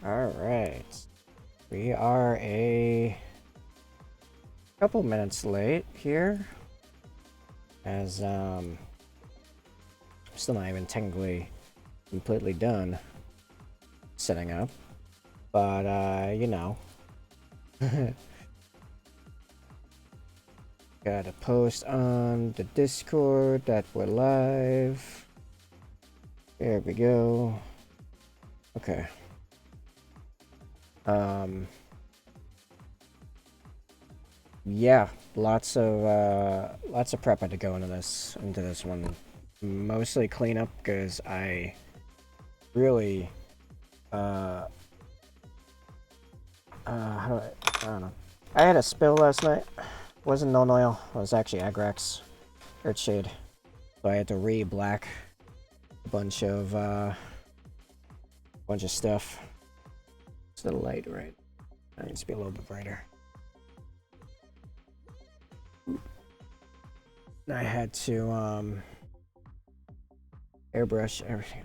Alright. We are a couple minutes late here. As, I'm still not even technically completely done setting up. But, you know. Gotta post on the Discord that we're live. There we go. Okay. Yeah, lots of prep had to go into this one. Mostly cleanup because I really I don't know. I had a spill last night. It wasn't non oil. It was actually Agrax Earthshade. So I had to re-black a bunch of stuff. It's the light, right? It needs to be a little bit brighter. I had to airbrush everything.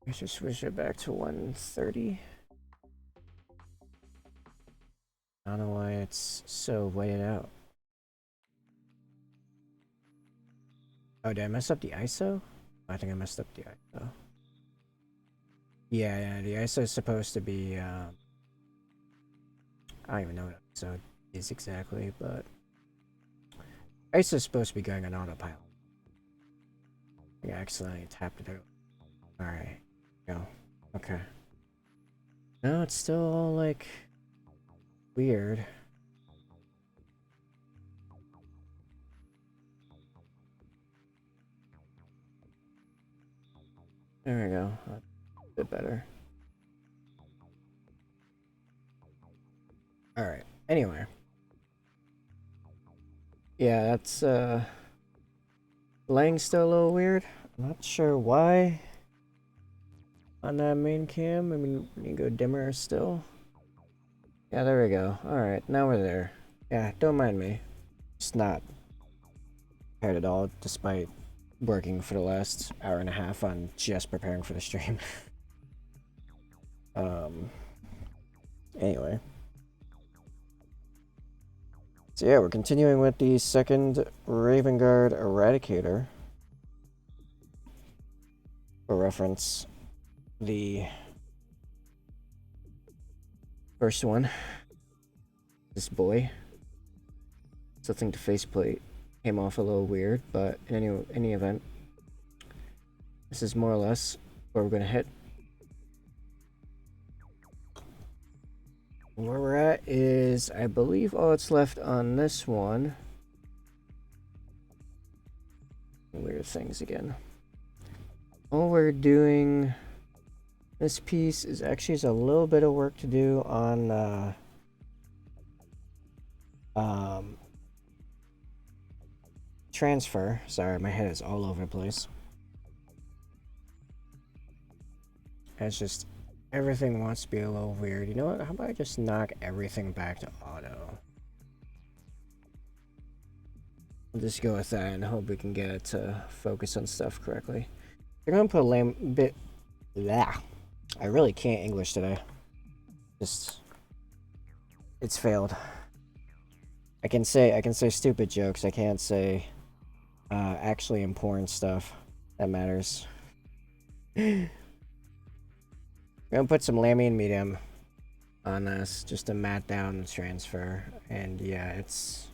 I should switch it back to 130. I don't know why it's so weighted out. Oh, did I mess up the ISO? I think I messed up the ISO. Yeah, the ISO is supposed to be, I don't even know what ISO is exactly, but ISO is supposed to be going on autopilot. I accidentally tapped it out. Alright, go. Okay. No, it's still all, like, weird. There we go. A bit better. Alright, anyway. Yeah, that's, lighting's still a little weird. I'm not sure why. On that main cam, I mean, we can go dimmer still. Yeah, there we go. Alright, now we're there. Yeah, don't mind me. It's not prepared at all, despite working for the last hour and a half on just preparing for the stream. Anyway. So yeah, we're continuing with the second Raven Guard Eradicator. For reference, the first one, this boy. So I think the faceplate came off a little weird, but in any event, this is more or less where we're gonna hit. Where we're at is, I believe, all that's left on this one. Weird things again. All we're doing this piece is actually a little bit of work to do on transfer. Sorry, my head is all over the place. It's just everything wants to be a little weird. You know what? How about I just knock everything back to auto? We'll just go with that and hope we can get it to focus on stuff correctly. They're gonna put a lame bit. Yeah, I really can't English today. Just, it's failed. I can say stupid jokes. I can't say actually important stuff that matters. I'm gonna put some Lamian medium on this just to mat down the transfer, and yeah, it's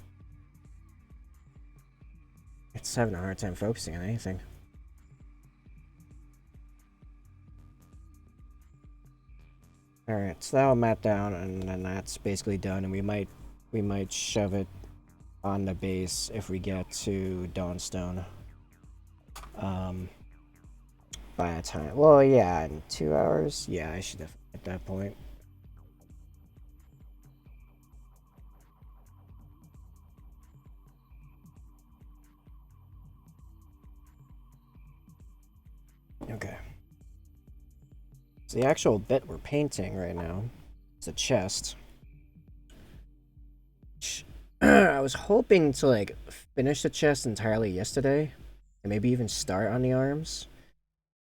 having a hard time focusing on anything. Alright, so that'll mat down, and then that's basically done, and we might shove it on the base if we get to Dawnstone. By a time. Well, yeah, in 2 hours. Yeah, I should definitely at that point. Okay. So the actual bit we're painting right now is a chest. I was hoping to like finish the chest entirely yesterday, and maybe even start on the arms.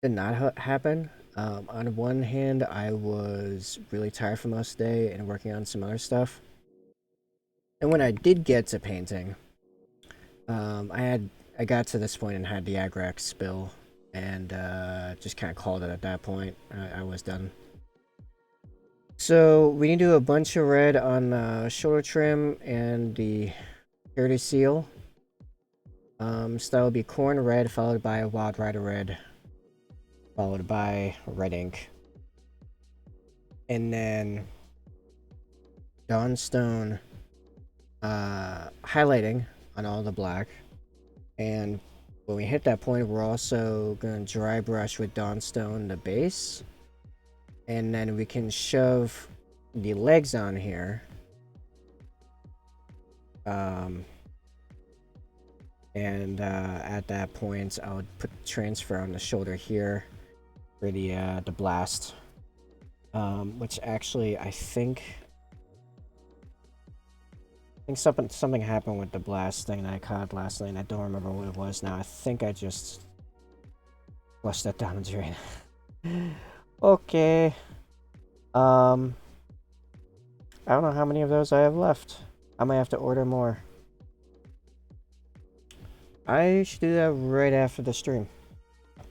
did not happen. On one hand, I was really tired for most of the day and working on some other stuff. And when I did get to painting, I got to this point and had the agrax spill, and just kind of called it at that point. I was done. So we need to do a bunch of red on shoulder trim and the security seal. So that would be corn red followed by a wild rider red, followed by red ink, and then Dawnstone highlighting on all the black. And when we hit that point, we're also going to dry brush with Dawnstone the base, and then we can shove the legs on here. At that point, I would put transfer on the shoulder here for the blast, which actually I think something happened with the blast thing that I caught last night. And I don't remember what it was now. I think I just flushed that down the drain. Okay. I don't know how many of those I have left. I might have to order more. I should do that right after the stream,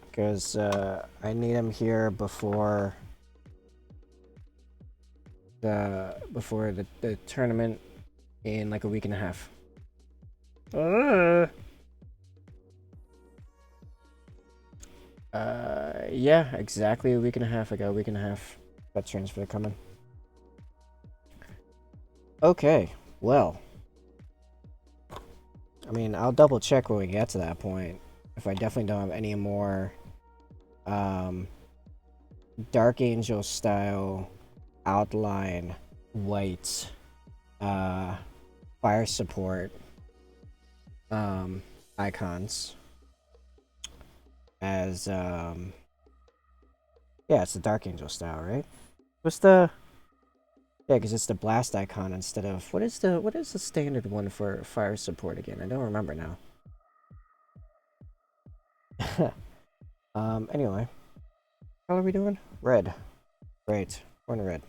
because I need them here before the tournament in like a week and a half. Yeah, exactly a week and a half ago. A week and a half. That transfer coming. Okay, well. I mean, I'll double check when we get to that point. If I definitely don't have any more Dark Angel style outline white fire support icons as yeah, it's the Dark Angel style, right? What's the yeah, because it's the blast icon instead of what is the standard one for fire support again? I don't remember now. Anyway, how are we doing? Red. Great. We're in red.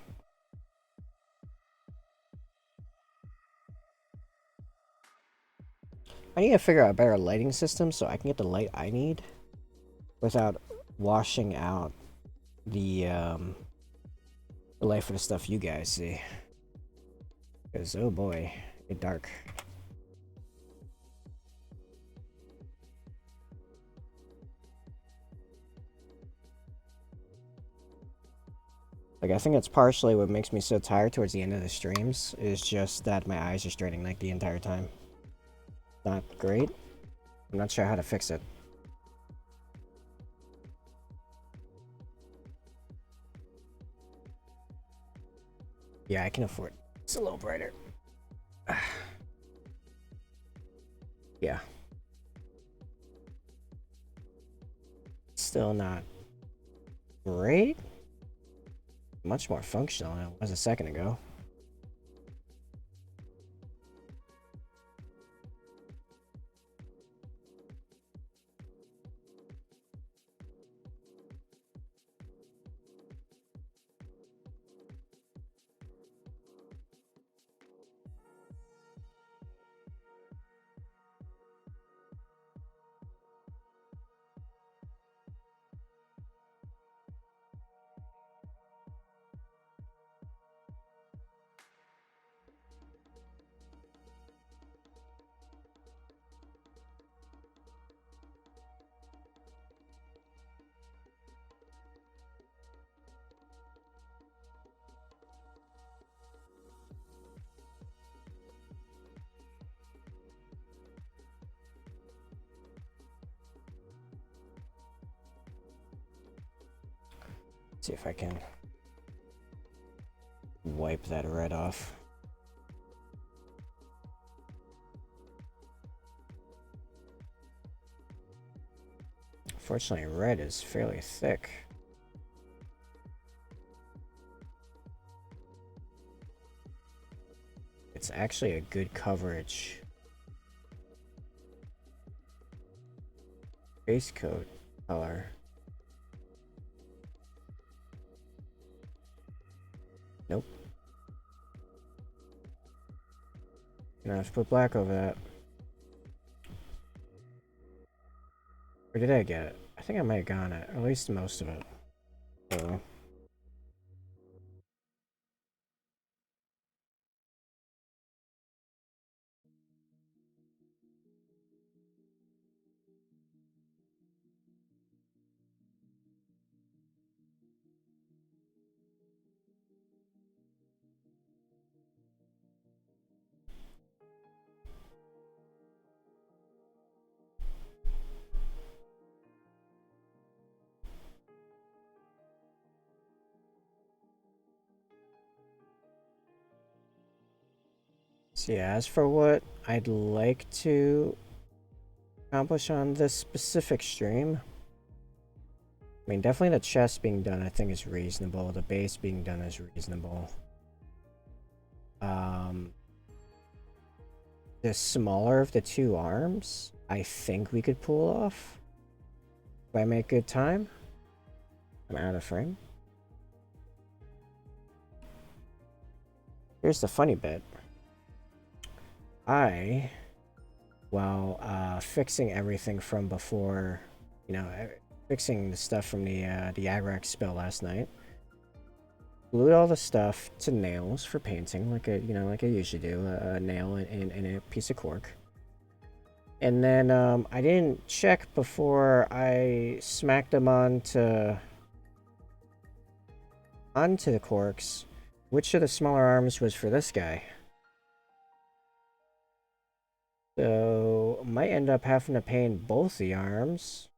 I need to figure out a better lighting system so I can get the light I need without washing out the light for the stuff you guys see. Because, oh boy, it's dark. Like, I think it's partially what makes me so tired towards the end of the streams, is just that my eyes are straining like the entire time. Not great. I'm not sure how to fix it. Yeah, I can afford it. It's a little brighter. Yeah. Still not great. Much more functional than it was a second ago. See if I can wipe that red off. Fortunately, red is fairly thick. It's actually a good coverage base coat color. Gonna have to put black over that. Or did I get it? I think I might have gotten it. At least most of it. So. So yeah, as for what I'd like to accomplish on this specific stream, I mean, definitely the chest being done I think is reasonable. The base being done is reasonable. The smaller of the two arms, I think we could pull off. If I make good time. I'm out of frame. Here's the funny bit. While fixing everything from before, you know, fixing the stuff from the Agrax spell last night, glued all the stuff to nails for painting, like I usually do, a nail and a piece of cork. And then I didn't check before I smacked them onto the corks which of the smaller arms was for this guy. So might end up having to paint both the arms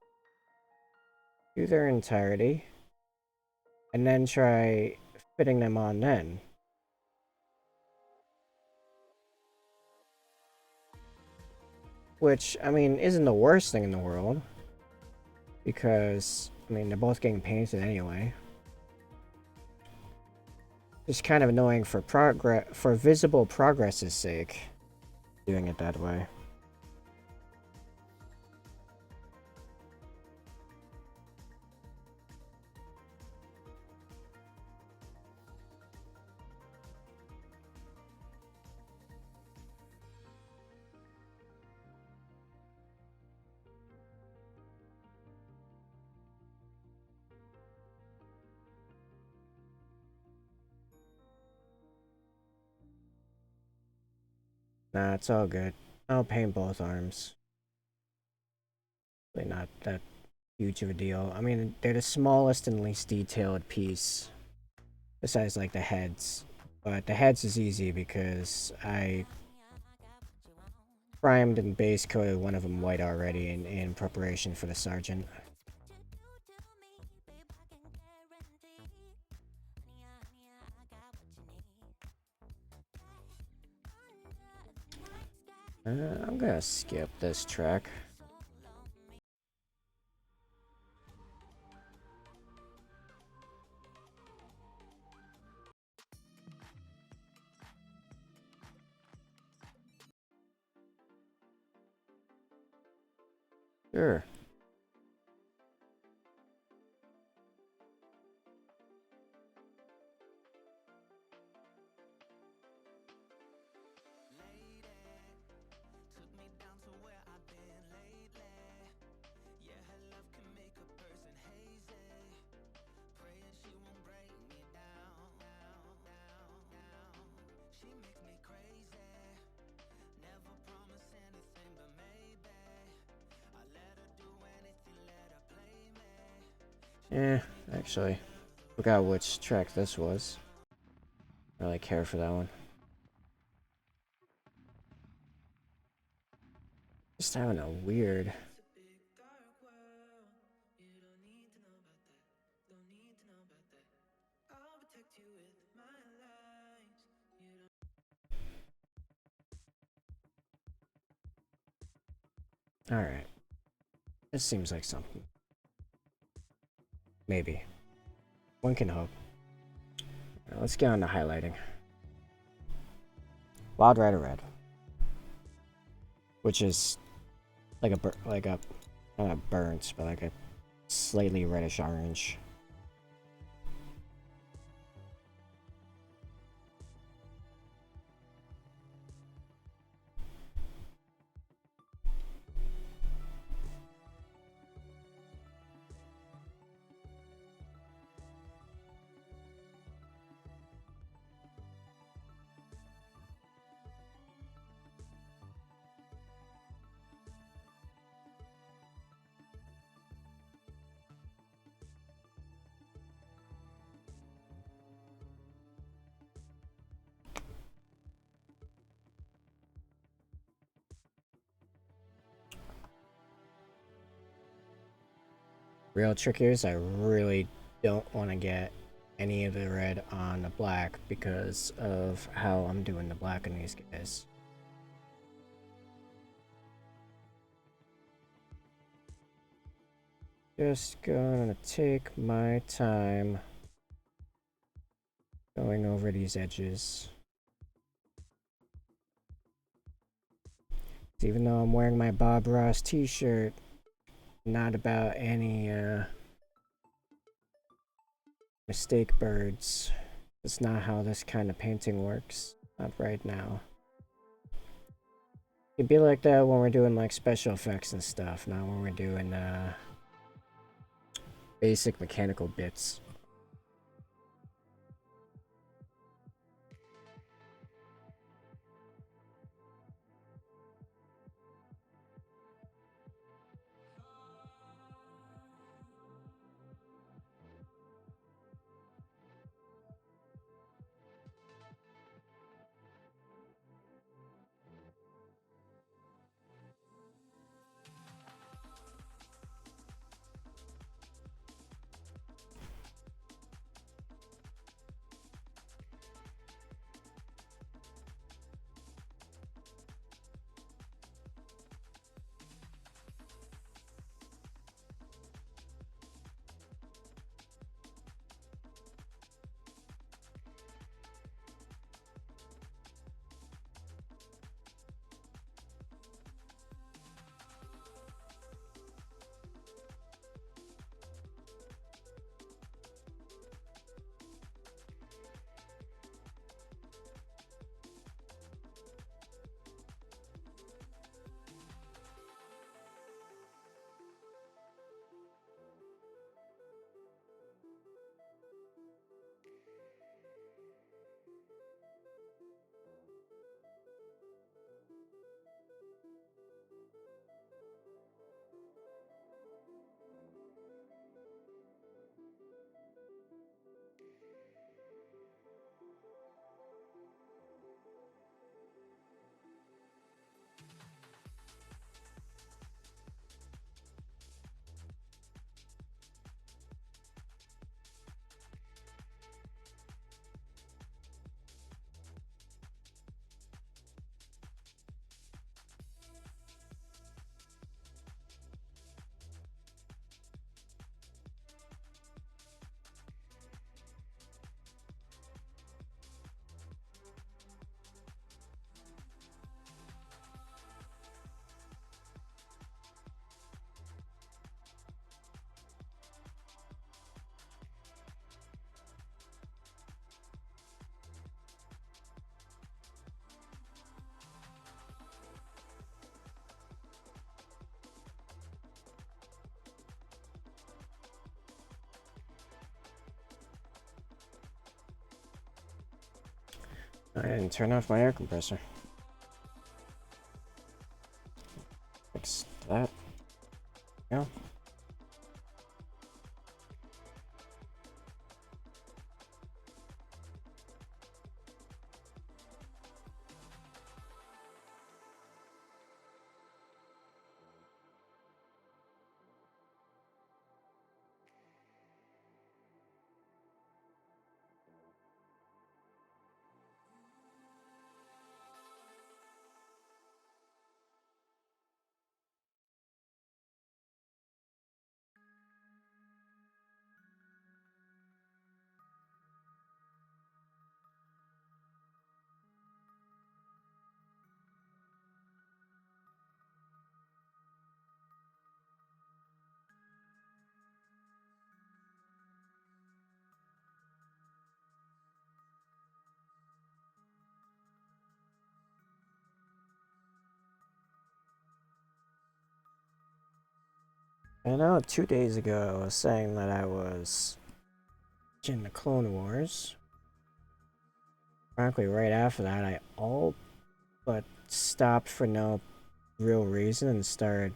to their entirety and then try fitting them on then. Which, I mean, isn't the worst thing in the world. Because, I mean, they're both getting painted anyway. Just kind of annoying for visible progress's sake, doing it that way. Nah, it's all good. I'll paint both arms. Really not that huge of a deal. I mean, they're the smallest and least detailed piece. Besides, like, the heads. But the heads is easy because I primed and base coated one of them white already in preparation for the sergeant. I'm gonna skip this track. Sure. Actually, forgot which track this was. I don't really care for that one. Just having a weird... Alright. This seems like something. Maybe. One can hope. Right, let's get on to highlighting. Wild Rider Red. Which is like a not a burnt, but like a slightly reddish orange. Real trick here is I really don't want to get any of the red on the black because of how I'm doing the black on these guys. Just gonna take my time going over these edges. Even though I'm wearing my Bob Ross t-shirt, not about any mistake birds. That's not how this kind of painting works. Not right now. It'd be like that when we're doing like special effects and stuff, not when we're doing basic mechanical bits. I didn't turn off my air compressor. Fix that. Yeah. I know 2 days ago I was saying that I was in the Clone Wars. Frankly, right after that, I all but stopped for no real reason and started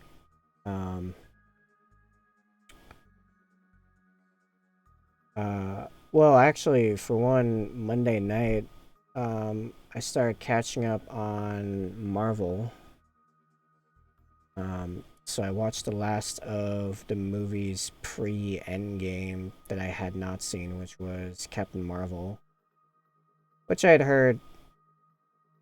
well, actually, for one Monday night, I started catching up on Marvel. So I watched the last of the movies pre-Endgame that I had not seen, which was Captain Marvel, which I had heard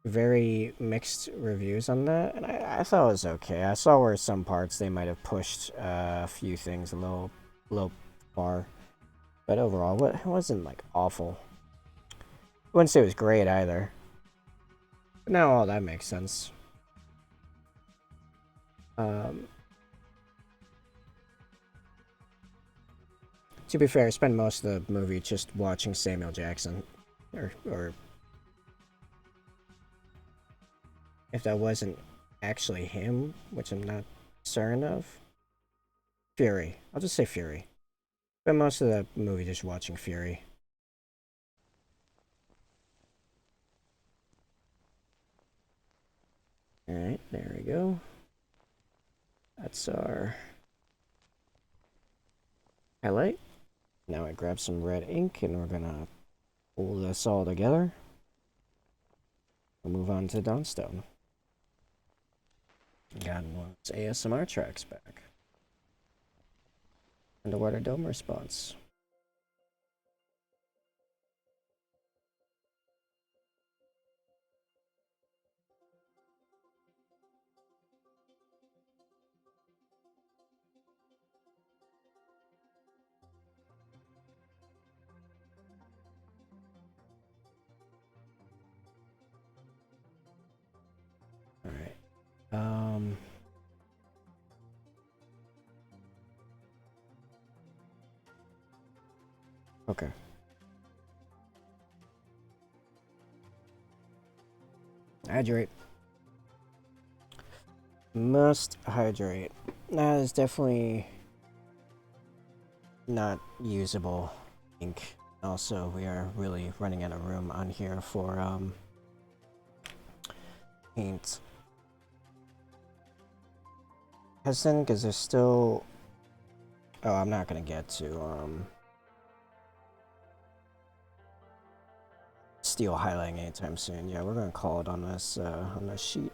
very mixed reviews on that, and I thought it was okay. I saw where some parts they might have pushed a few things a little far, but overall, it wasn't like awful. I wouldn't say it was great either. But now all that makes sense. Um, to be fair, I spent most of the movie just watching Samuel Jackson, or if that wasn't actually him, which I'm not certain of, Fury. I'll just say Fury. Spent most of the movie just watching Fury. Alright, there we go. That's our highlight. Now I grab some red ink and we're gonna pull this all together. We'll move on to Dawnstone. Got one ASMR tracks back. Underwater dome response. Alright. Okay. Hydrate. Must hydrate. That is definitely not usable ink. Also, we are really running out of room on here for paint. Hesitant because there's still. Oh, I'm not gonna get to steel highlighting anytime soon. Yeah, we're gonna call it on this sheet.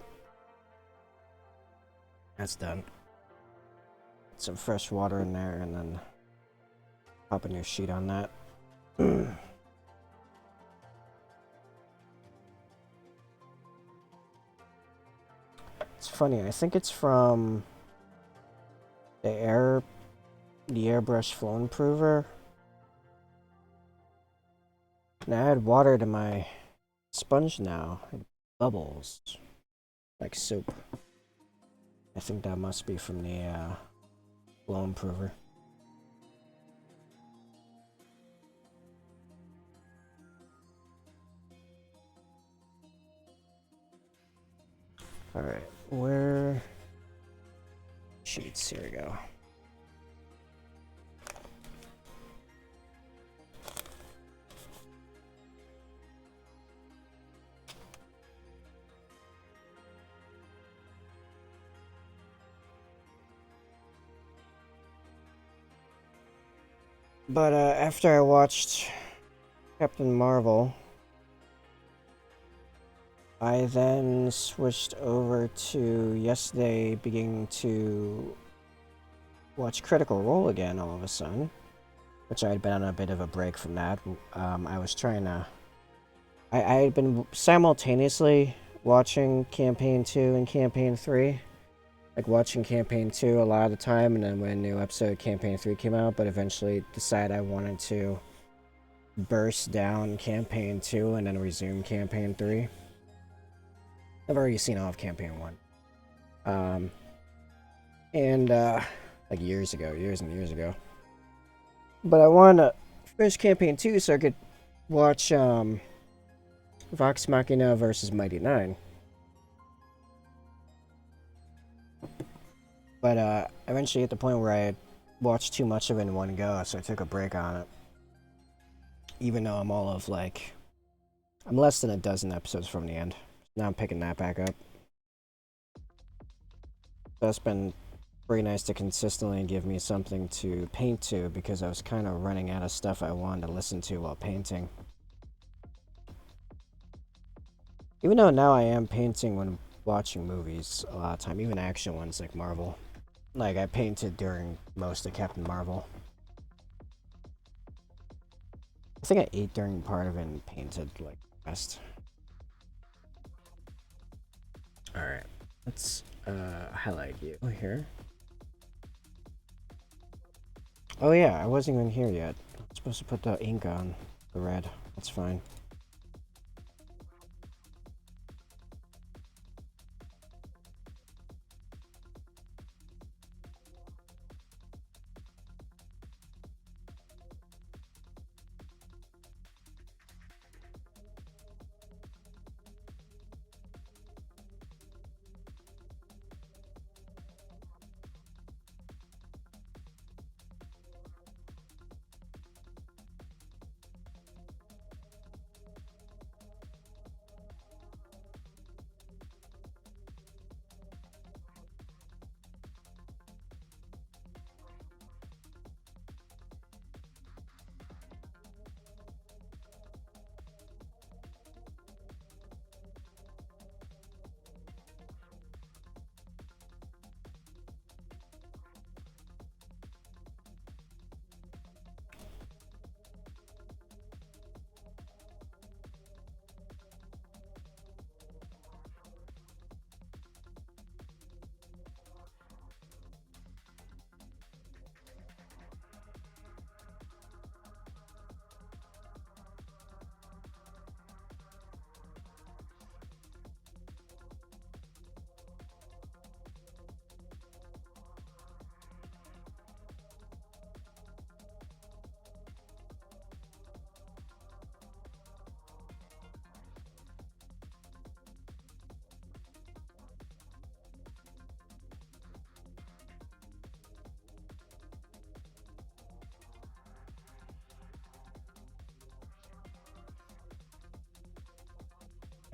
That's done. Put some fresh water in there and then pop a new sheet on that. It's funny, I think it's from the airbrush flow improver. And I add water to my sponge now. It bubbles like soap. I think that must be from the flow improver. Alright, where sheets, here we go. But after I watched Captain Marvel, I then switched over to yesterday beginning to watch Critical Role again all of a sudden, which I had been on a bit of a break from that. I was trying to... I had been simultaneously watching Campaign 2 and Campaign 3. Like watching Campaign 2 a lot of the time, and then when a new episode of Campaign 3 came out, but eventually decided I wanted to burst down Campaign 2 and then resume Campaign 3. I've already seen all of Campaign 1. Like years and years ago. But I wanted to finish Campaign 2 so I could watch Vox Machina versus Mighty Nine. But eventually at the point where I had watched too much of it in one go, so I took a break on it. Even though I'm all of like... I'm less than a dozen episodes from the end. Now I'm picking that back up. So it's been pretty nice to consistently give me something to paint to, because I was kind of running out of stuff I wanted to listen to while painting. Even though now I am painting when watching movies a lot of time, even action ones like Marvel. Like I painted during most of Captain Marvel. I think I ate during part of it and painted like the rest. Alright, let's highlight you here. Oh yeah, I wasn't even here yet. I'm supposed to put the ink on the red. That's fine.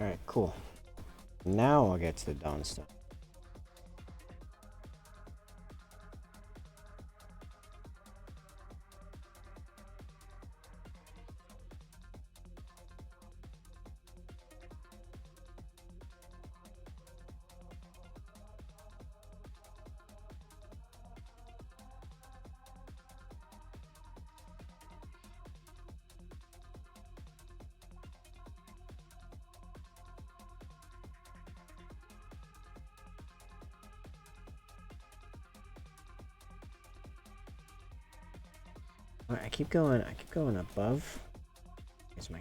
Alright, cool. Now I'll get to the dawn stuff. I keep going above. Here's my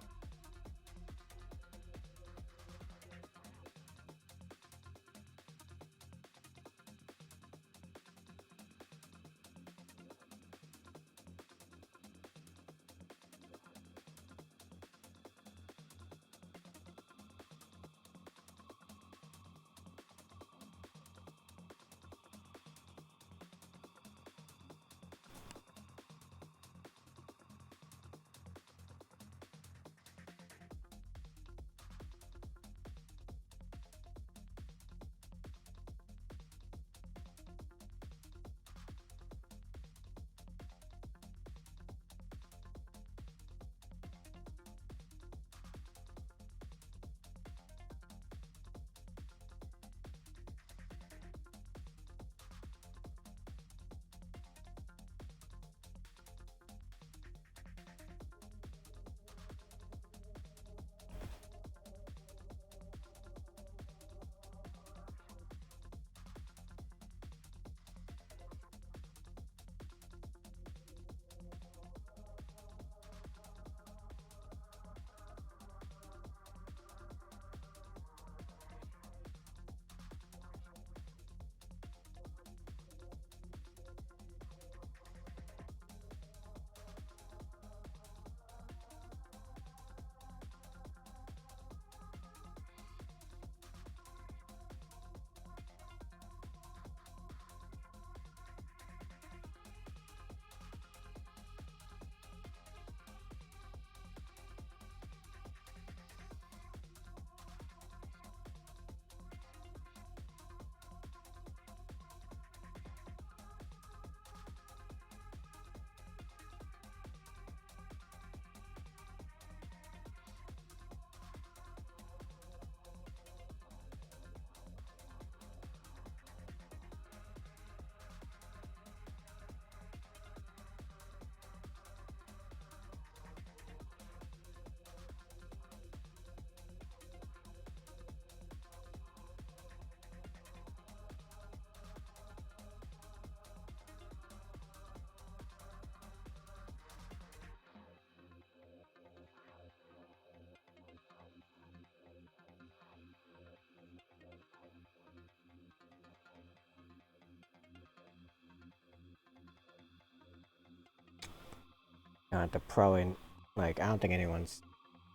the probably, like, I don't think anyone's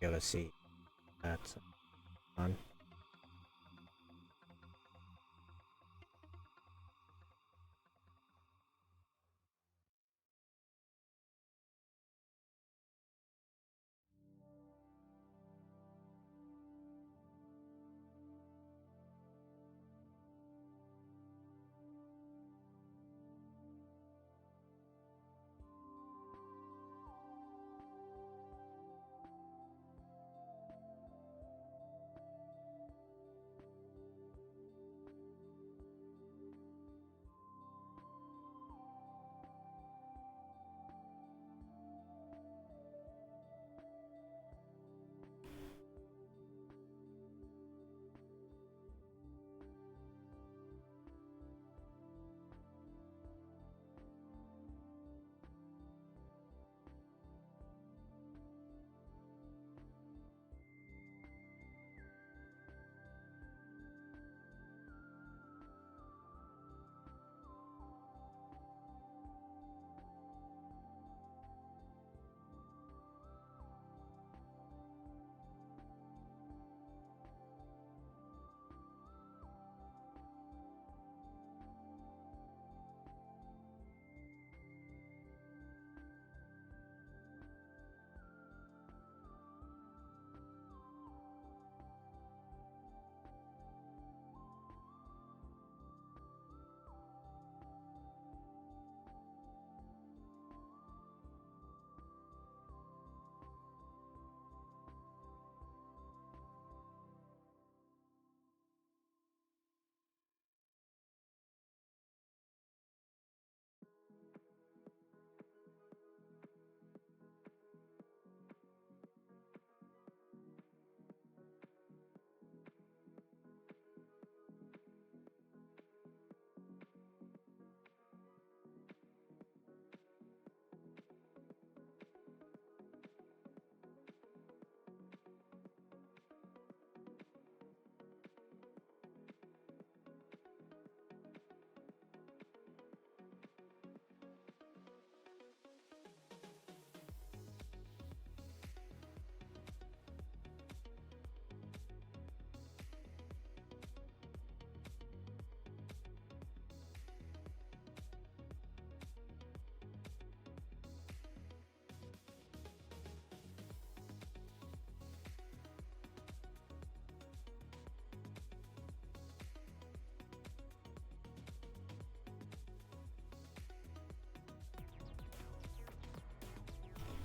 able to see that on.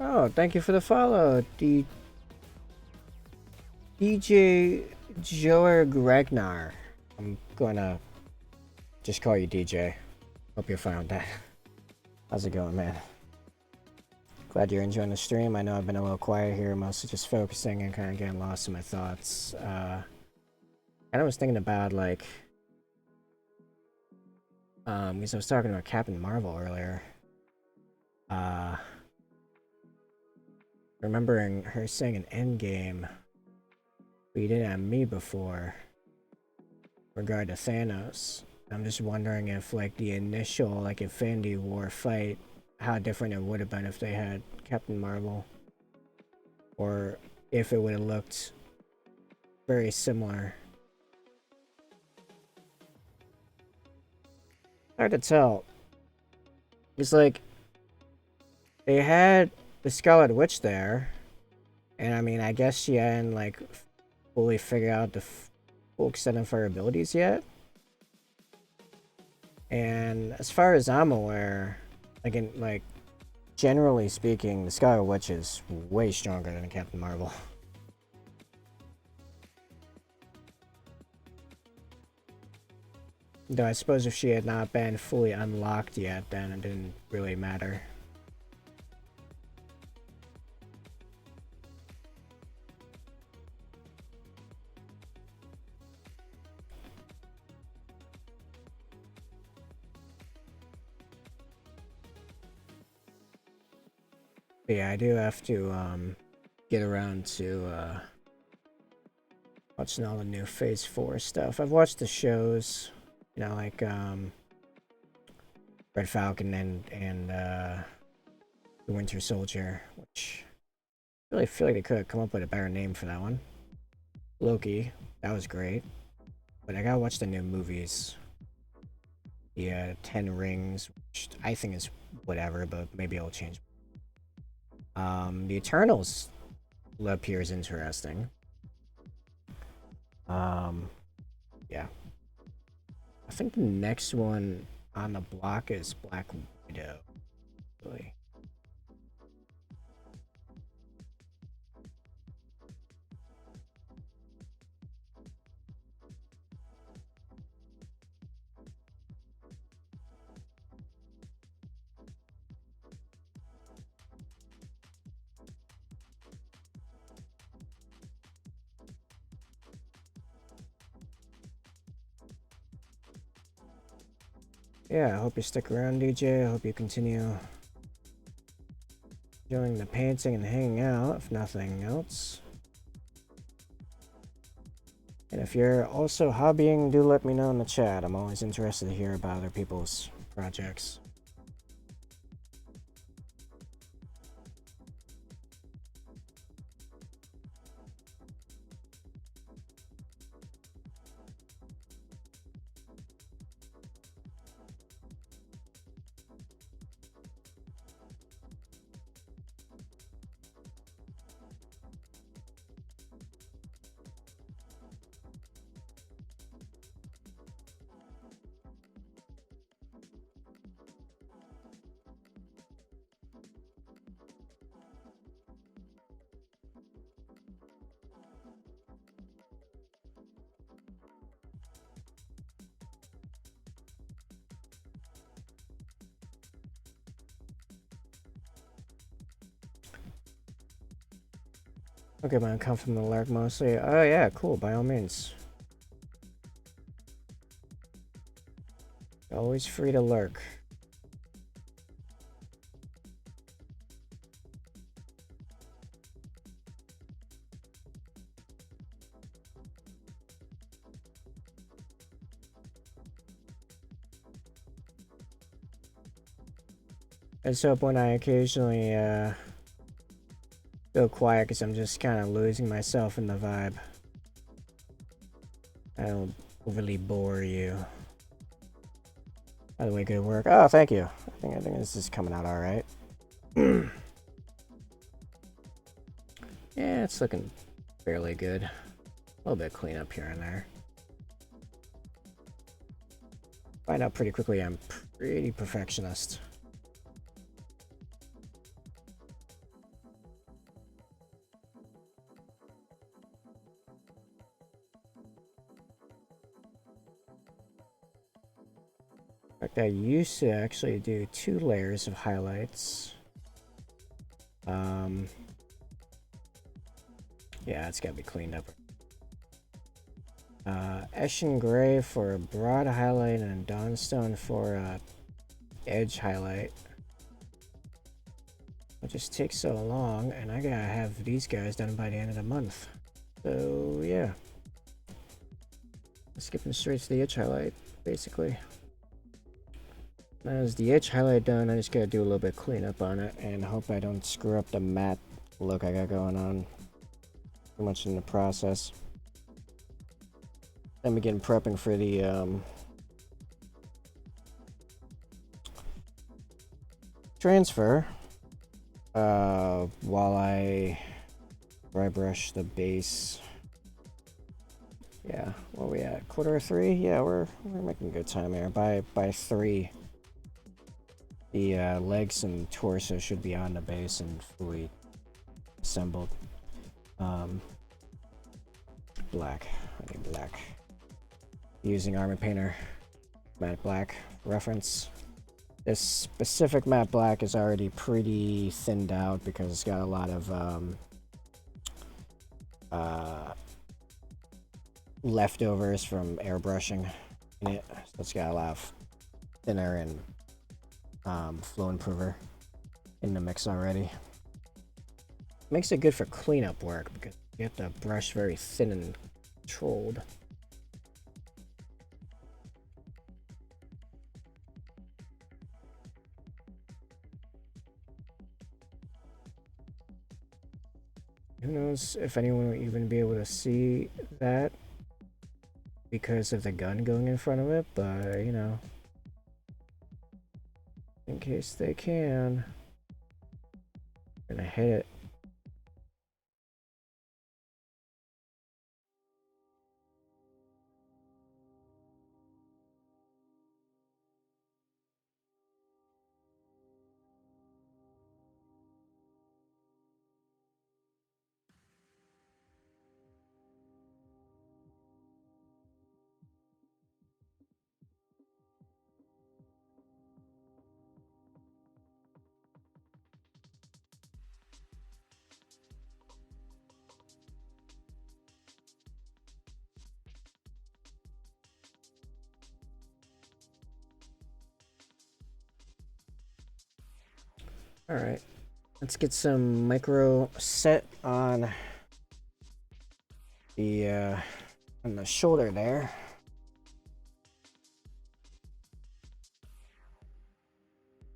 Oh, thank you for the follow, DJ Joer Gregnar. I'm gonna just call you DJ. Hope you're fine with that. How's it going, man? Glad you're enjoying the stream. I know I've been a little quiet here, mostly just focusing and kind of getting lost in my thoughts. And I was thinking about, like, because I was talking about Captain Marvel earlier. Remembering her saying an Endgame, but you didn't have me before, regard to Thanos. I'm just wondering if, like, the initial, like, Infinity War fight, how different it would have been if they had Captain Marvel. Or if it would have looked very similar. Hard to tell. It's like, they had the Scarlet Witch there, and I mean, I guess she hadn't, like, fully figured out the full extent of her abilities yet. And as far as I'm aware, like, generally speaking, the Scarlet Witch is way stronger than Captain Marvel. Though I suppose if she had not been fully unlocked yet, then it didn't really matter. But yeah, I do have to get around to watching all the new Phase 4 stuff. I've watched the shows, you know, like Red Falcon and the Winter Soldier, which I really feel like they could have come up with a better name for that one. Loki, that was great. But I gotta watch the new movies. The 10 Rings, which I think is whatever, but maybe I'll change. The Eternals appears interesting. Yeah. I think the next one on the block is Black Widow. Really. Yeah, I hope you stick around, DJ. I hope you continue enjoying the painting and hanging out, if nothing else. And if you're also hobbying, do let me know in the chat. I'm always interested to hear about other people's projects. Okay, my come from the lurk mostly. Oh yeah, cool, by all means. Always free to lurk. Let's hope when I occasionally go quiet, because I'm just kind of losing myself in the vibe. I don't overly bore you. By the way, good work. Oh, thank you. I think this is coming out all right. Yeah, it's looking fairly good. A little bit of cleanup here and there. Find out pretty quickly I'm pretty perfectionist. In fact, I used to actually do 2 layers of highlights. Yeah, it's gotta be cleaned up. Eshin Gray for a broad highlight and Dawnstone for a edge highlight. It just takes so long, and I gotta have these guys done by the end of the month. So yeah, skipping straight to the edge highlight, basically. As the edge highlight done, I just gotta do a little bit of cleanup on it and hope I don't screw up the matte look I got going on too much in the process. Then begin prepping for the transfer while I dry brush the base. Yeah, where are we at? 2:45? Yeah, we're making good time here. By 3, the legs and torso should be on the base and fully assembled. Black. I need black. Using Armor Painter matte black reference. This specific matte black is already pretty thinned out because it's got a lot of leftovers from airbrushing in it. So it's got a lot of thinner and flow improver in the mix already. Makes it good for cleanup work because you have to brush very thin and controlled. Who knows if anyone will even be able to see that because of the gun going in front of it, but you know, in case they can, I'm gonna hit it. All right, let's get some micro set on the shoulder there.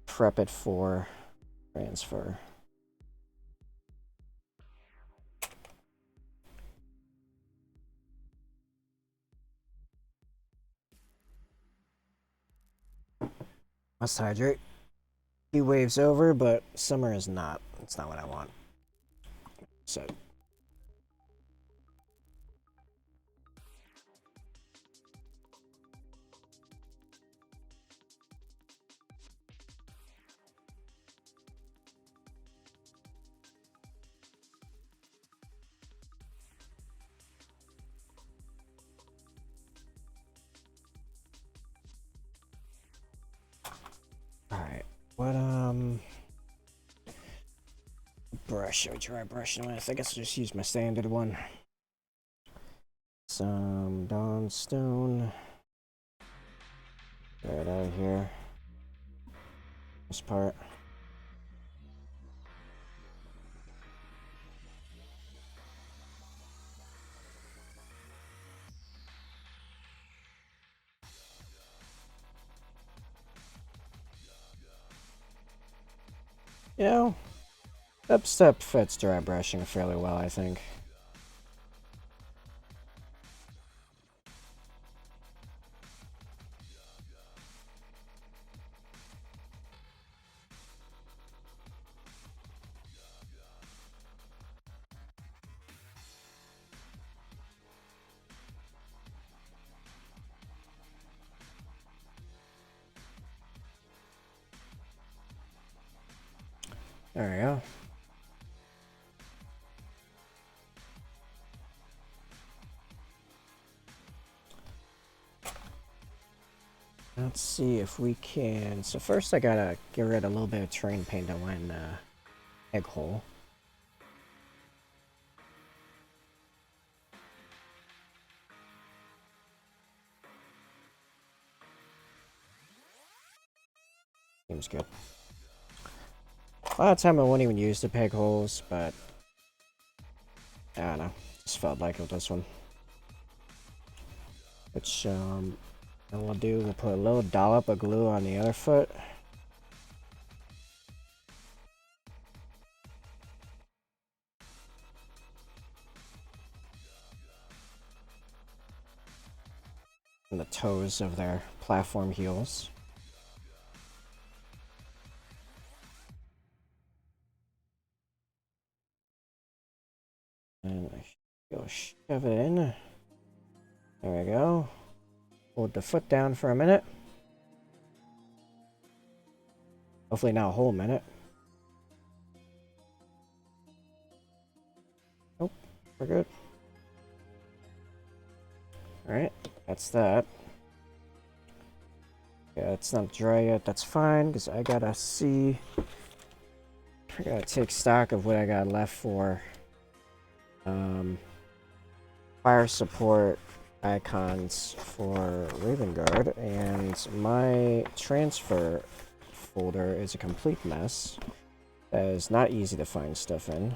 Prep it for transfer. Must hydrate. Heat waves over, but summer is not. It's not what I want. So. Alright, what, brush, should we try brushing with? I guess I'll just use my standard one. Some Dawn Stone. Right out of here. This part. You know, Upstep fits dry brushing fairly well, I think. There we go. Let's see if we can. So first I gotta get rid of a little bit of terrain paint that went in the egg hole. Seems good. A lot of time I won't even use the peg holes, but I don't know. Just felt like it with this one. Which, and we'll do, we'll put a little dollop of glue on the other foot. And the toes of their platform heels. And I go shove it in. There we go. Hold the foot down for a minute. Hopefully not a whole minute. Nope, we're good. Alright, that's that. Yeah, it's not dry yet, that's fine, because I gotta see. I gotta take stock of what I got left for fire support icons for Raven Guard, and my transfer folder is a complete mess. That is not easy to find stuff in.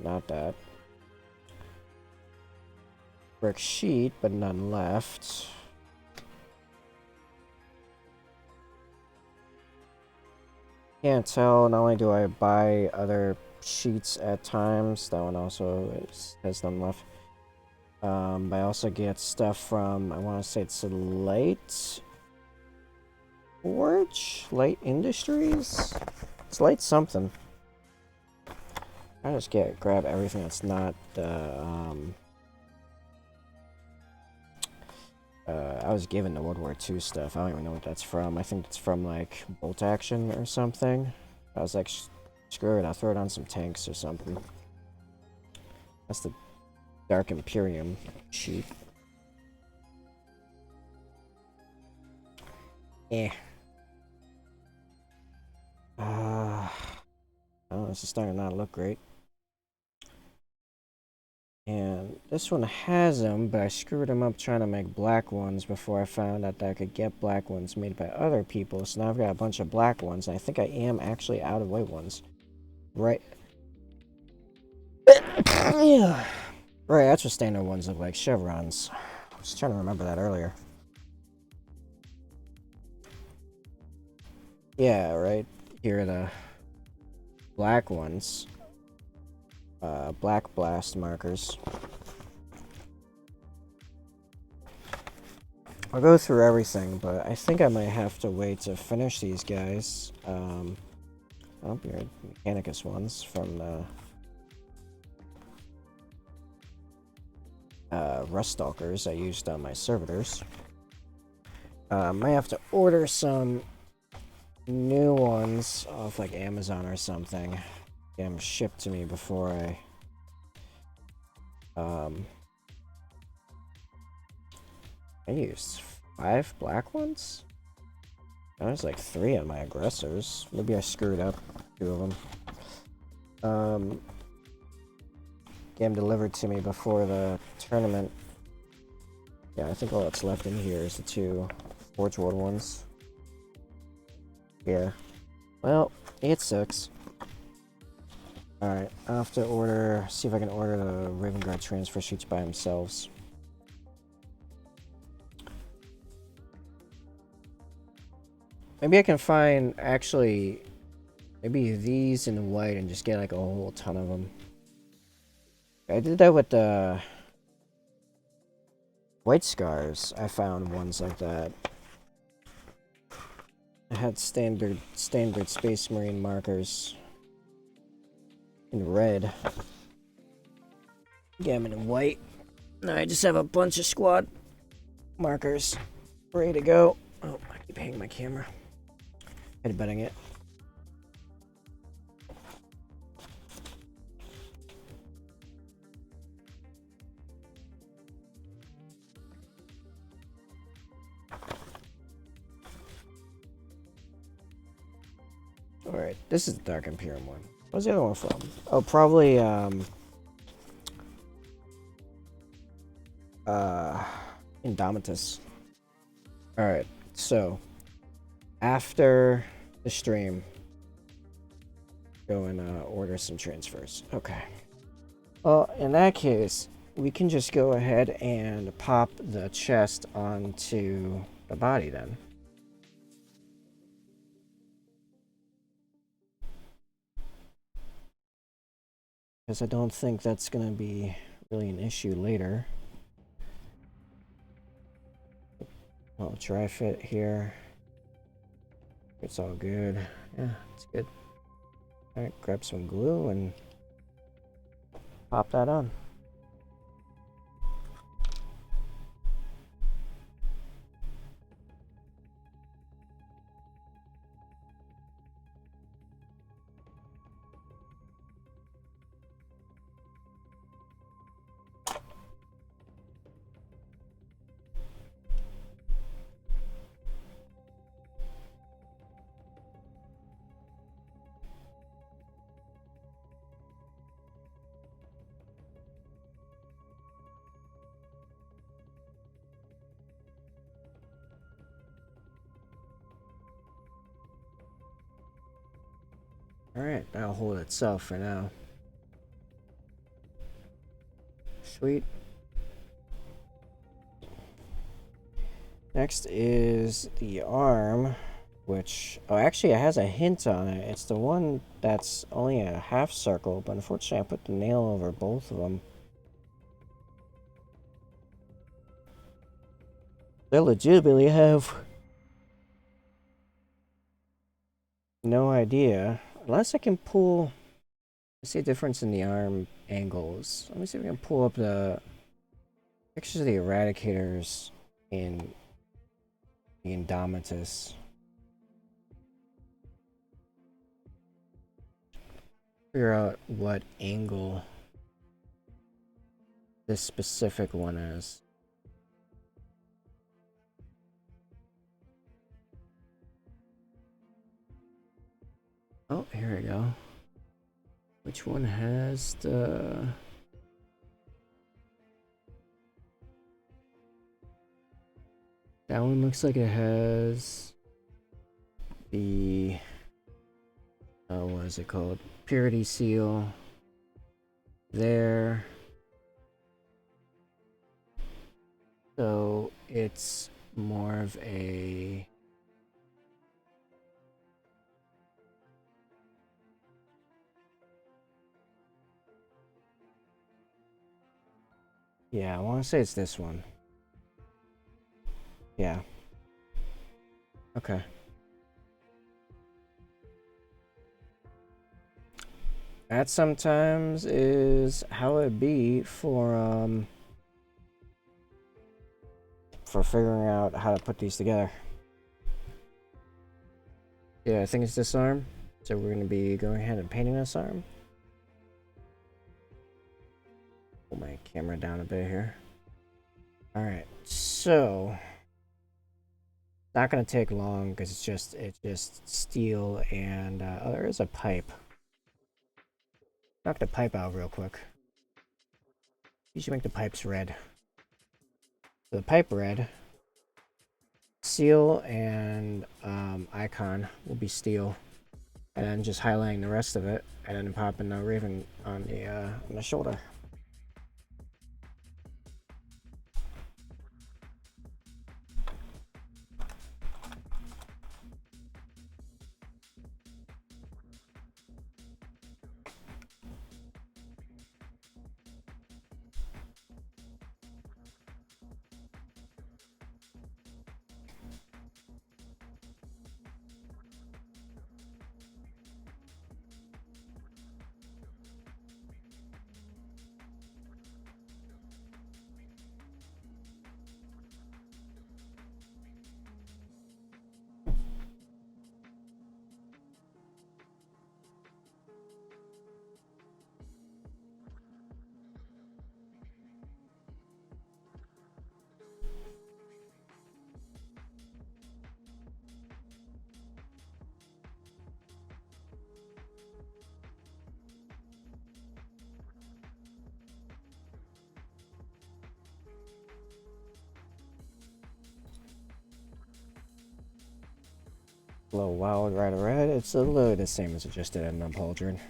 Not that. Brick sheet, but none left. Can't tell, not only do I buy other sheets at times. That one also has none left. I also get stuff from, I want to say it's Light Forge? Light Industries? It's Light something. I just grab everything that's not, I was given the World War II stuff. I don't even know what that's from. I think it's from, like, Bolt Action or something. I was like, screw it, I'll throw it on some tanks or something. That's the Dark Imperium sheet. Oh, this is starting to not look great. And this one has them, but I screwed them up trying to make black ones before I found out that I could get black ones made by other people. So now I've got a bunch of black ones, and I think I am actually out of white ones. Right. Yeah. Right, that's what standard ones look like, chevrons. I was trying to remember that earlier. Yeah, right. Here are the black ones. Black blast markers. I'll go through everything, but I think I might have to wait to finish these guys. Oh, your Mechanicus ones from the Rust Stalkers I used on my servitors. Might have to order some new ones off like Amazon or something. Get them shipped to me before I used 5 black ones? There's like 3 on my aggressors. Maybe I screwed up 2 of them. Get them delivered to me before the tournament. Yeah, I think all that's left in here is the 2 Forge World ones. Yeah. Well, it sucks. Alright, I'll have to order, see if I can order the Raven Guard transfer sheets by themselves. Maybe I can find, actually, maybe these in white and just get like a whole ton of them. I did that with the White Scars. I found ones like that. I had standard Space Marine markers in red. Get them in white. Now I just have a bunch of squad markers ready to go. Oh, I keep hanging my camera. Headbutting it. Alright, this is the Dark Imperium one. Where's the other one from? Oh, probably, Indomitus. Alright, so, after the stream, go and, order some transfers. Okay. Well, in that case, we can just go ahead and pop the chest onto the body then. Because I don't think that's going to be really an issue later. I'll dry fit here. It's all good. Yeah, it's good. Alright, grab some glue and pop that on. Alright, that'll hold itself for now. Sweet. Next is the arm, which, oh, actually, it has a hint on it. It's the one that's only a half circle, but unfortunately, I put the nail over both of them. They legitimately have no idea. Unless I can pull... I see a difference in the arm angles. Let me see if we can pull up the pictures of the eradicators in the Indomitus. Figure out what angle this specific one is. Oh, here we go. Which one has the... That one looks like it has the... Oh, what is it called? Purity seal. There. So it's more of a... Yeah, I want to say it's this one. Yeah. Okay. That sometimes is how it be for figuring out how to put these together. Yeah, I think it's this arm. So we're going to be going ahead and painting this arm. Pull my camera down a bit here. Alright, so... Not going to take long because it's just steel and... oh, there is a pipe. Knock the pipe out real quick. You should make the pipes red. So the pipe red. Seal and icon will be steel. And then just highlighting the rest of it. And then popping the Raven on the shoulder. A little wild right red. It's a little the same as it just did in the pauldron.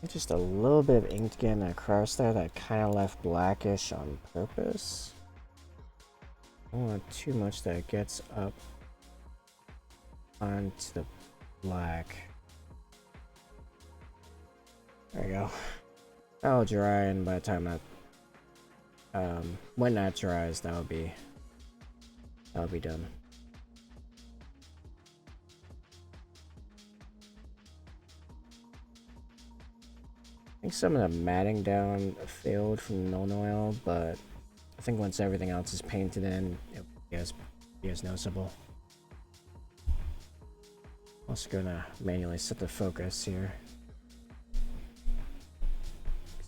Just a little bit of ink getting across there that kind of left blackish on purpose. I don't want too much that gets up onto the black. There you go. That'll dry, and by the time that When that dries, that'll be done. I think some of the matting down failed from the mill oil, but I think once everything else is painted in, it'll be as noticeable. Also gonna manually set the focus here.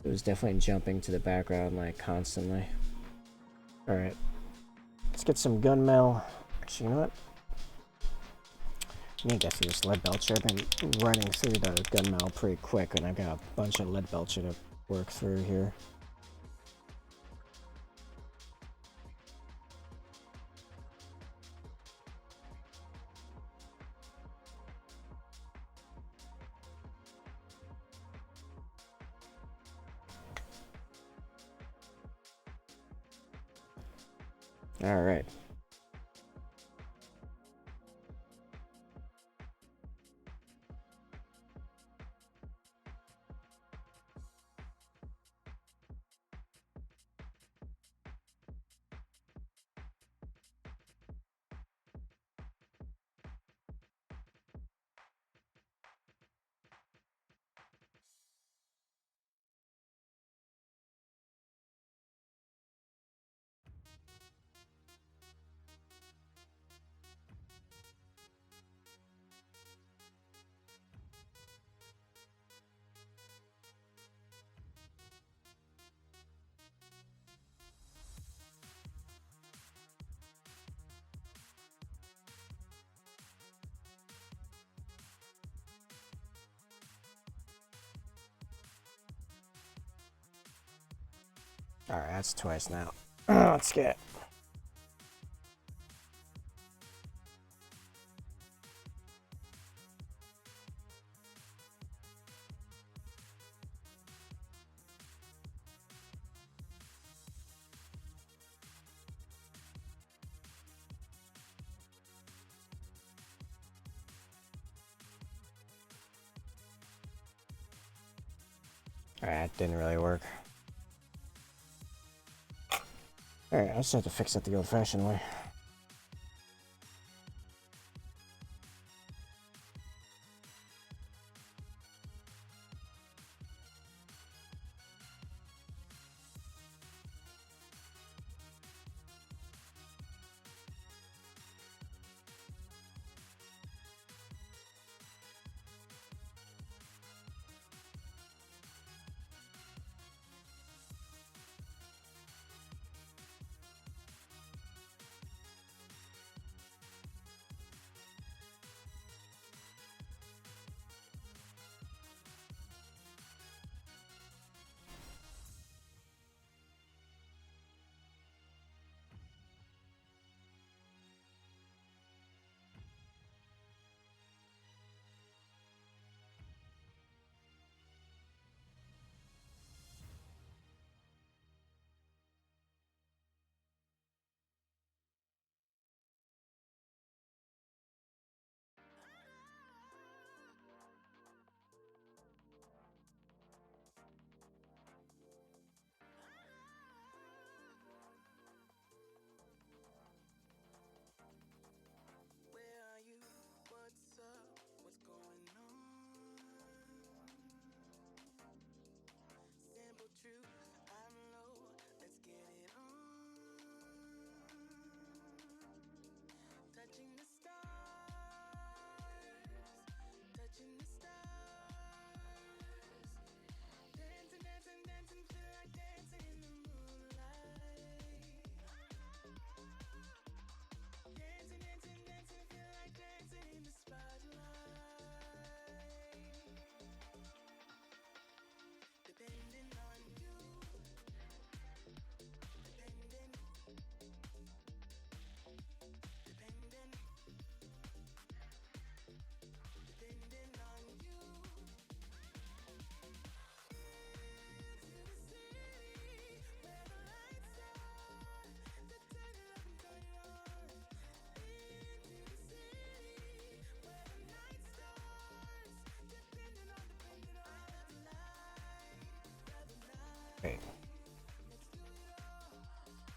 It was definitely jumping to the background like constantly. Alright. Let's get some gunmetal. Actually, you know what? I need to get through this lead belcher. I've been running through the gunmetal pretty quick, and I've got a bunch of lead belcher to work through here. Alright. Alright, that's twice now. Let's get. Alright, that didn't really work. Alright, I just have to fix it the old-fashioned way.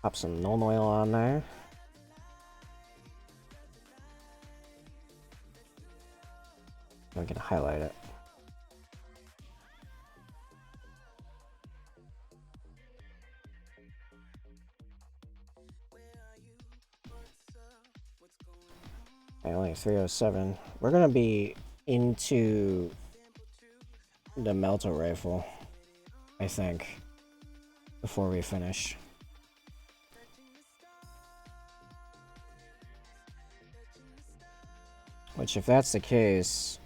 Pop some Nuln Oil on there. I'm gonna highlight it. Okay, only 307. We're gonna be into the melter rifle, I think, before we finish. Which, if that's the case,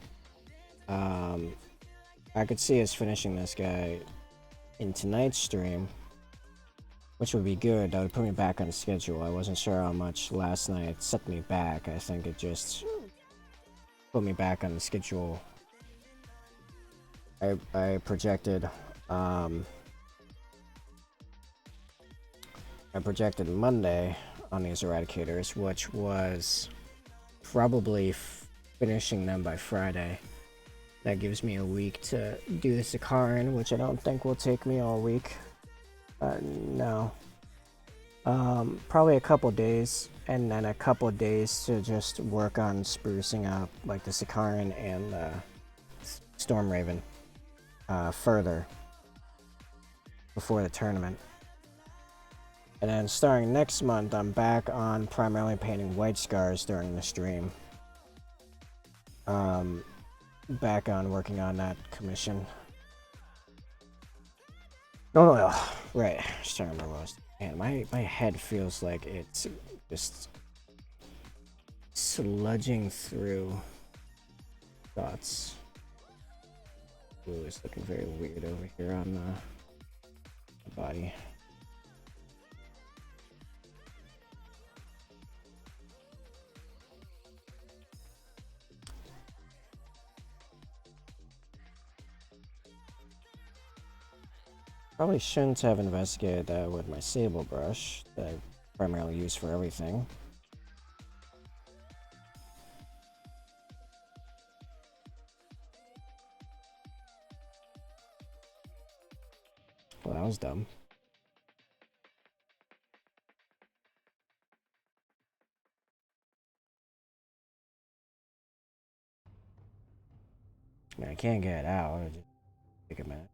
I could see us finishing this guy in tonight's stream, which would be good. That would put me back on schedule. I wasn't sure how much last night set me back. I think it just put me back on the schedule. I projected Monday on these eradicators, which was probably finishing them by Friday. That gives me a week to do the Sakaran, which I don't think will take me all week. No. Probably a couple days, and then a couple days to just work on sprucing up like the Sakaran and the Storm Raven further before the tournament. And then starting next month, I'm back on primarily painting white scars during the stream. Back on working on that commission. No, right. Just trying to remember what I was. Man, my head feels like it's just sludging through thoughts. Ooh, it's looking very weird over here on the body. Probably shouldn't have investigated that with my sable brush that I primarily use for everything. Well, that was dumb. I mean, I can't get it out. It'll just take a minute.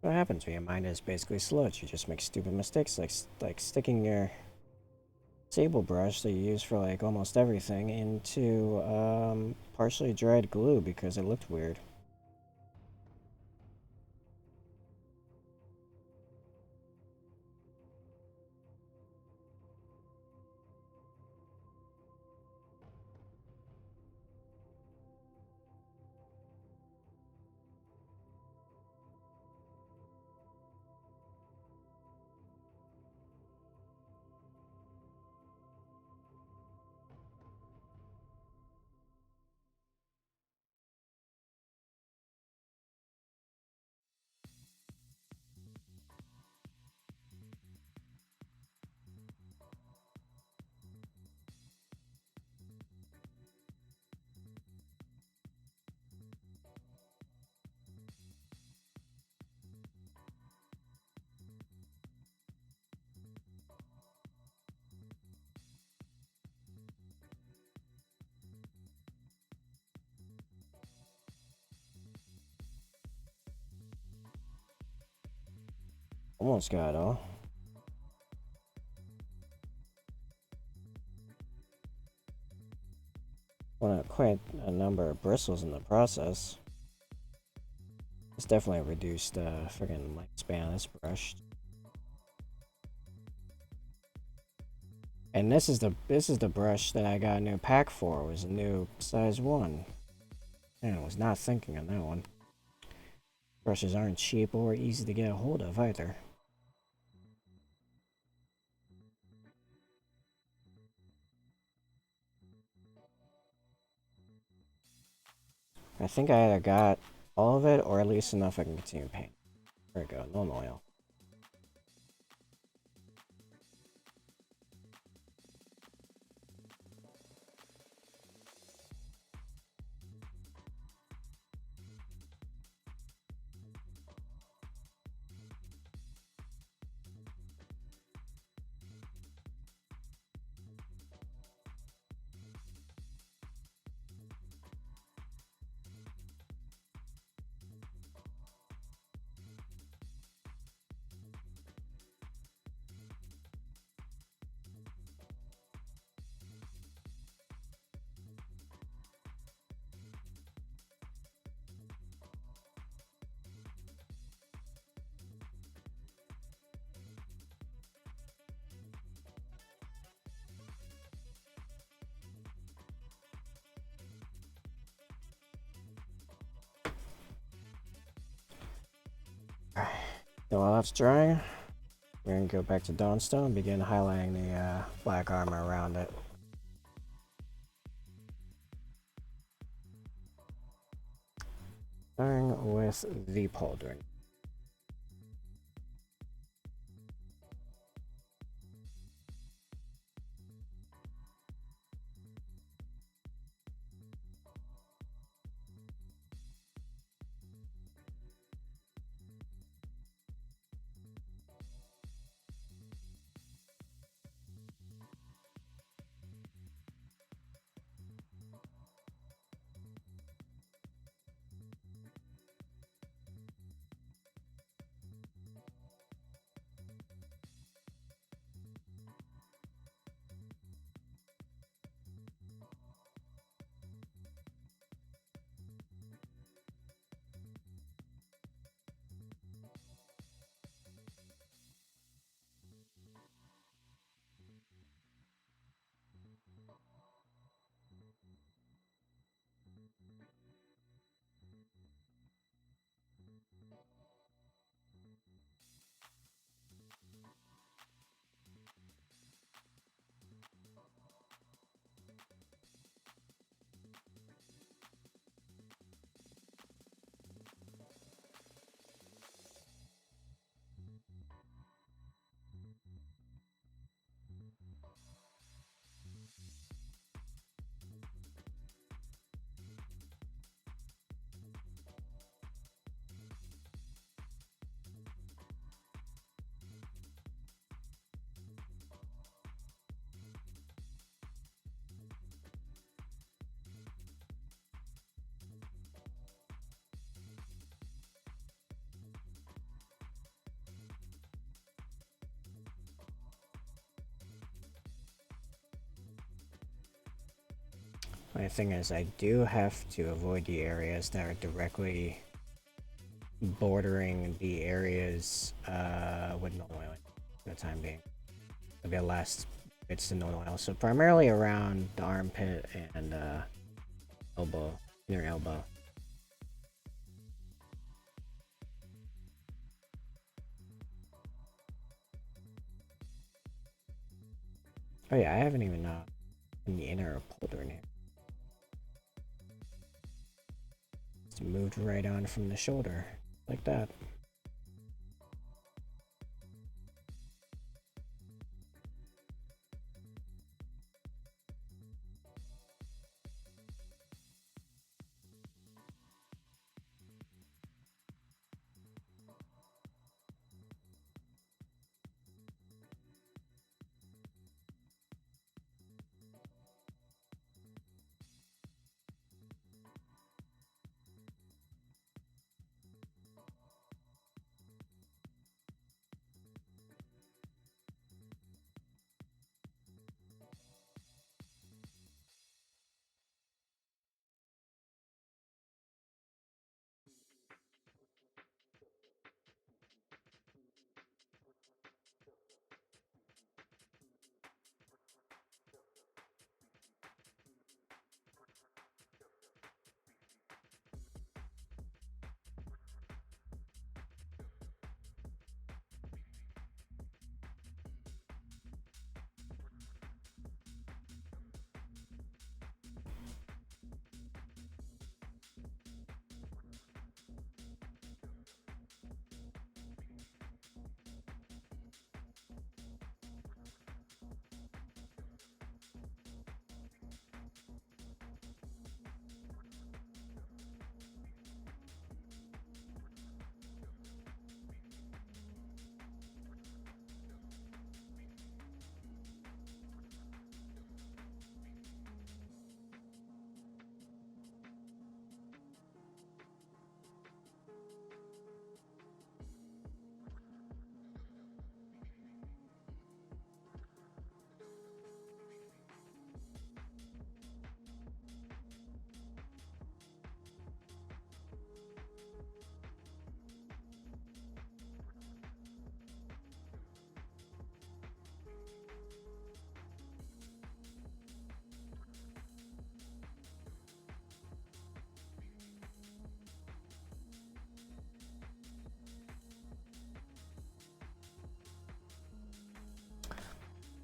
What happens when your mind is basically sludge? You just make stupid mistakes, like sticking your sable brush that you use for like almost everything into partially dried glue because it looked weird. Almost got it all. Well, quite a number of bristles in the process. It's definitely reduced friggin' lifespan of this brush. And this is the brush that I got a new pack for. It was a new size 1. Man, I was not thinking on that one. Brushes aren't cheap or easy to get a hold of either. I think I either got all of it or at least enough I can continue painting. There we go, normal oil. So while that's drying, we're going to go back to Dawnstone and begin highlighting the black armor around it. Starting with the pauldron. My thing is, I do have to avoid the areas that are directly bordering the areas with no oil for the time being. It'll be the last bits to no oil. So primarily around the armpit and elbow, near elbow. Oh yeah, I haven't even in the inner pauldron here. It's moved right on from the shoulder, like that.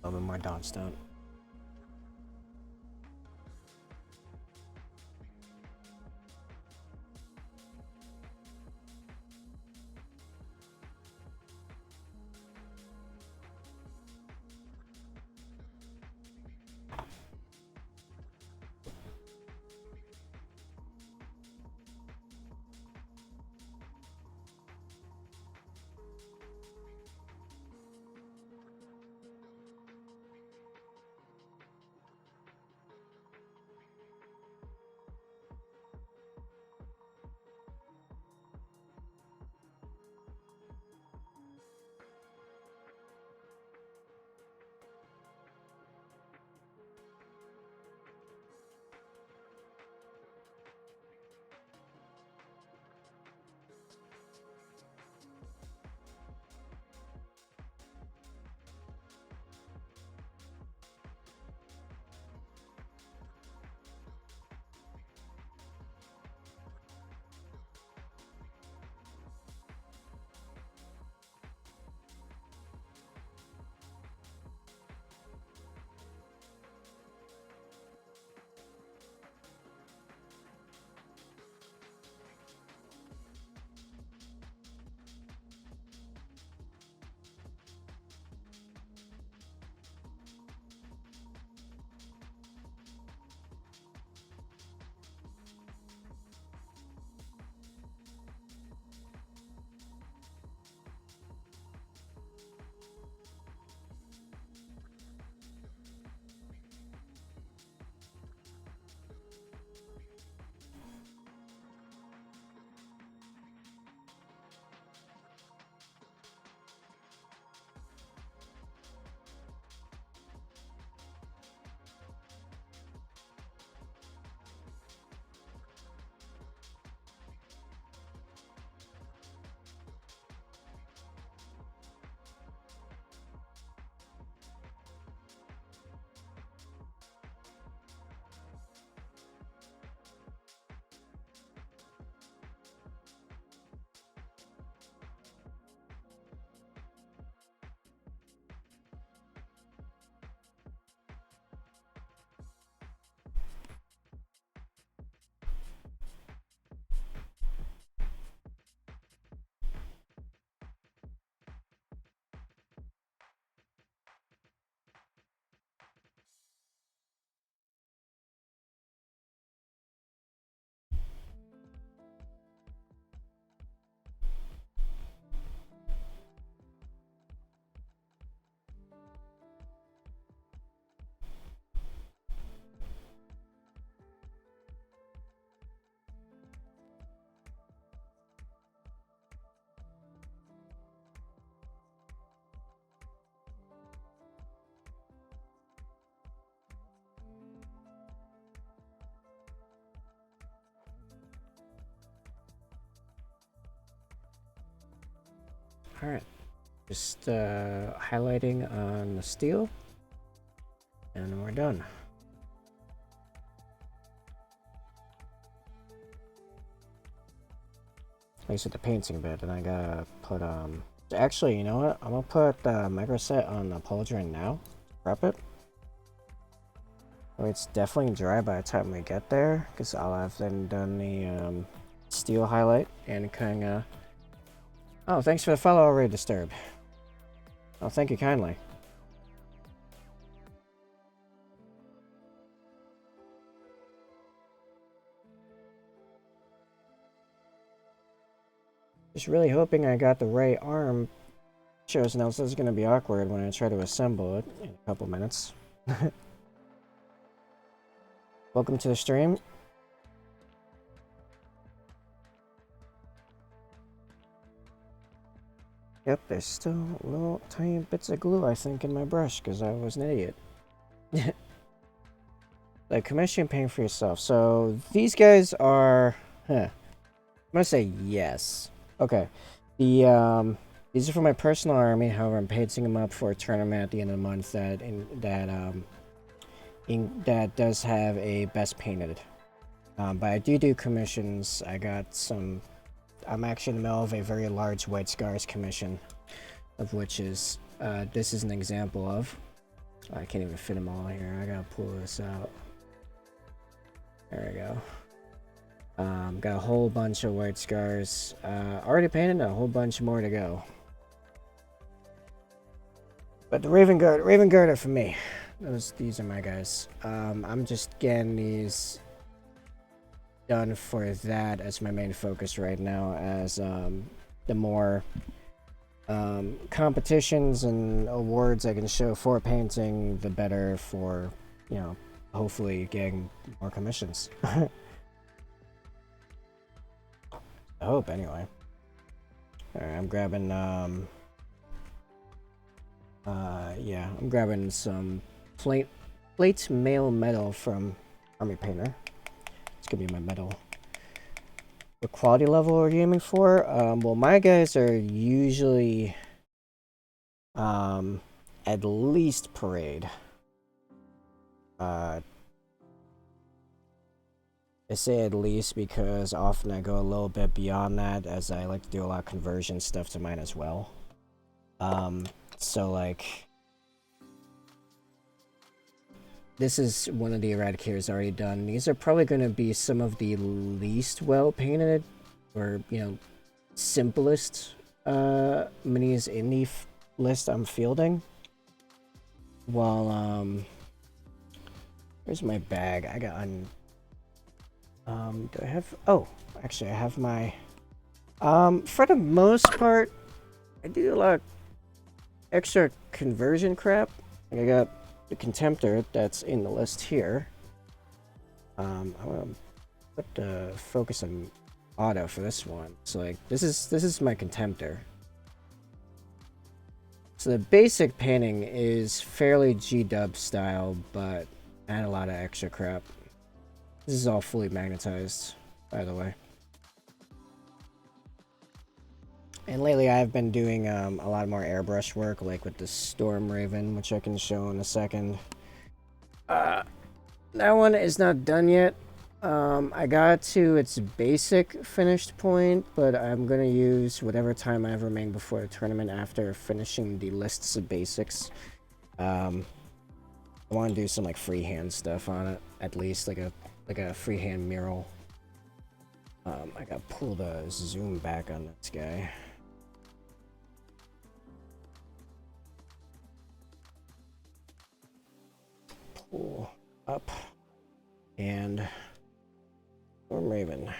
A little bit more Dawnstone. Alright, just highlighting on the steel, and we're done. At least with the painting bit, and I gotta put, actually, you know what? I'm gonna put microset on the pauldron now, prep it. Oh, it's definitely dry by the time we get there, because I'll have then done the steel highlight and kinda... Oh, thanks for the follow already, Disturbed. Oh, thank you kindly. Just really hoping I got the right arm. Shows now this is going to be awkward when I try to assemble it in a couple minutes. Welcome to the stream. Yep, there's still little tiny bits of glue, I think, in my brush, because I was an idiot. Like, commission paint for yourself. So, these guys are... I'm gonna say yes. Okay. These are for my personal army, however, I'm painting them up for a tournament at the end of the month that does have a best painted. But I do commissions. I got some... I'm actually in the middle of a very large White Scars commission, of which is, this is an example of. I can't even fit them all here. I gotta pull this out. There we go. Got a whole bunch of white scars. Already painted, a whole bunch more to go. But the Raven Guard are for me. These are my guys. I'm just getting these done for that as my main focus right now, as the more competitions and awards I can show for painting, the better for, you know, hopefully getting more commissions. I hope, anyway. Alright, I'm grabbing, yeah, I'm grabbing some plate mail metal from Army Painter. It's gonna be my metal. The quality level we're aiming for, well, my guys are usually, at least parade. I say at least because often I go a little bit beyond that, as I like to do a lot of conversion stuff to mine as well. So like, this is one of the eradicators already done. These are probably going to be some of the least well painted, or, you know, simplest minis in the list I'm fielding. While where's my bag? I got on. Do I have? Oh, actually, I have my. For the most part, I do a lot of extra conversion crap. Like, I got the contemptor that's in the list here. I want to put the focus on auto for this one. So like, this is my contemptor. So the basic painting is fairly G-dub style, but I had a lot of extra crap. This is all fully magnetized, by the way. And lately I've been doing a lot more airbrush work, like with the Storm Raven, which I can show in a second. That one is not done yet. I got to its basic finished point, but I'm going to use whatever time I have remaining before the tournament after finishing the lists of basics. I want to do some like freehand stuff on it, at least like a freehand mural. I gotta pull the zoom back on this guy. Pull up and Storm Raven.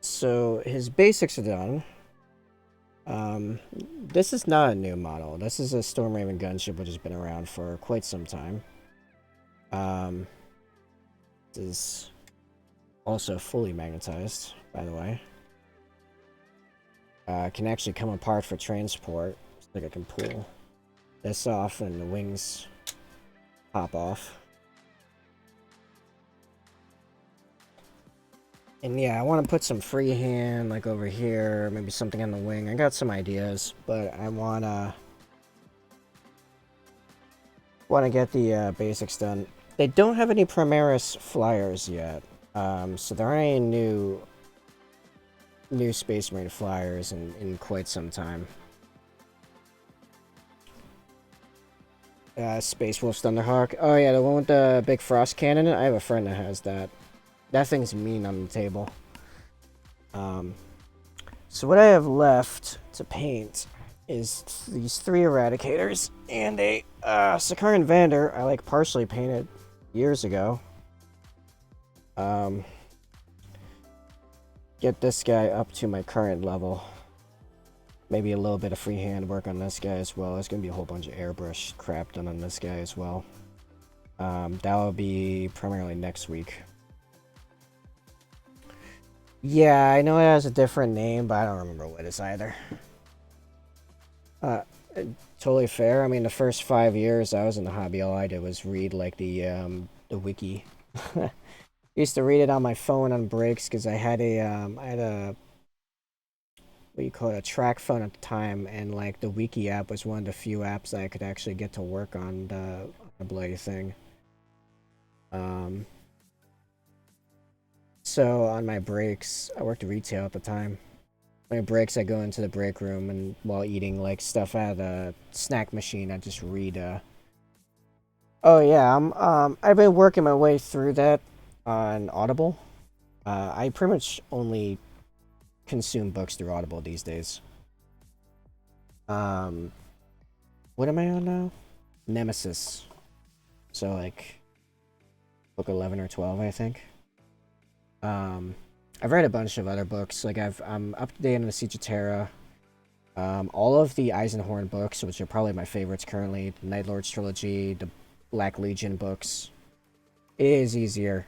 So his basics are done. This is not a new model. This is a Storm Raven gunship which has been around for quite some time. This is also fully magnetized, by the way. Can actually come apart for transport. So like I can pull this off and the wings pop off. And yeah, I want to put some freehand, like over here, maybe something on the wing. I got some ideas, but I wanna get the basics done. They don't have any Primaris flyers yet, so there aren't any new Space Marine flyers in quite some time. Space Wolf's Thunderhawk. Oh yeah, the one with the big frost cannon. I have a friend that has that. That thing's mean on the table. So what I have left to paint is these 3 Eradicators and a Sakarian Vander I like partially painted years ago. Get this guy up to my current level. Maybe a little bit of freehand work on this guy as well. There's gonna be a whole bunch of airbrush crap done on this guy as well. That will be primarily next week. Yeah, I know it has a different name, but I don't remember what it is either. Totally fair. I mean, the first 5 years I was in the hobby, all I did was read like the wiki. I used to read it on my phone on breaks because I had a what do you call it, a track phone at the time, and like the wiki app was one of the few apps that I could actually get to work on the bloody thing. So on my breaks, I worked retail at the time. My breaks, I go into the break room, and while eating like stuff out of the snack machine, I just read. Oh yeah, I've been working my way through that on Audible. I pretty much only consume books through Audible these days. Um, what am I on now? Nemesis. So like book 11 or 12, I think. Um, I've read a bunch of other books. Like I'm up to date on the Siege of Terra. All of the Eisenhorn books, which are probably my favorites currently, the Night Lords trilogy, the Black Legion books. It is easier.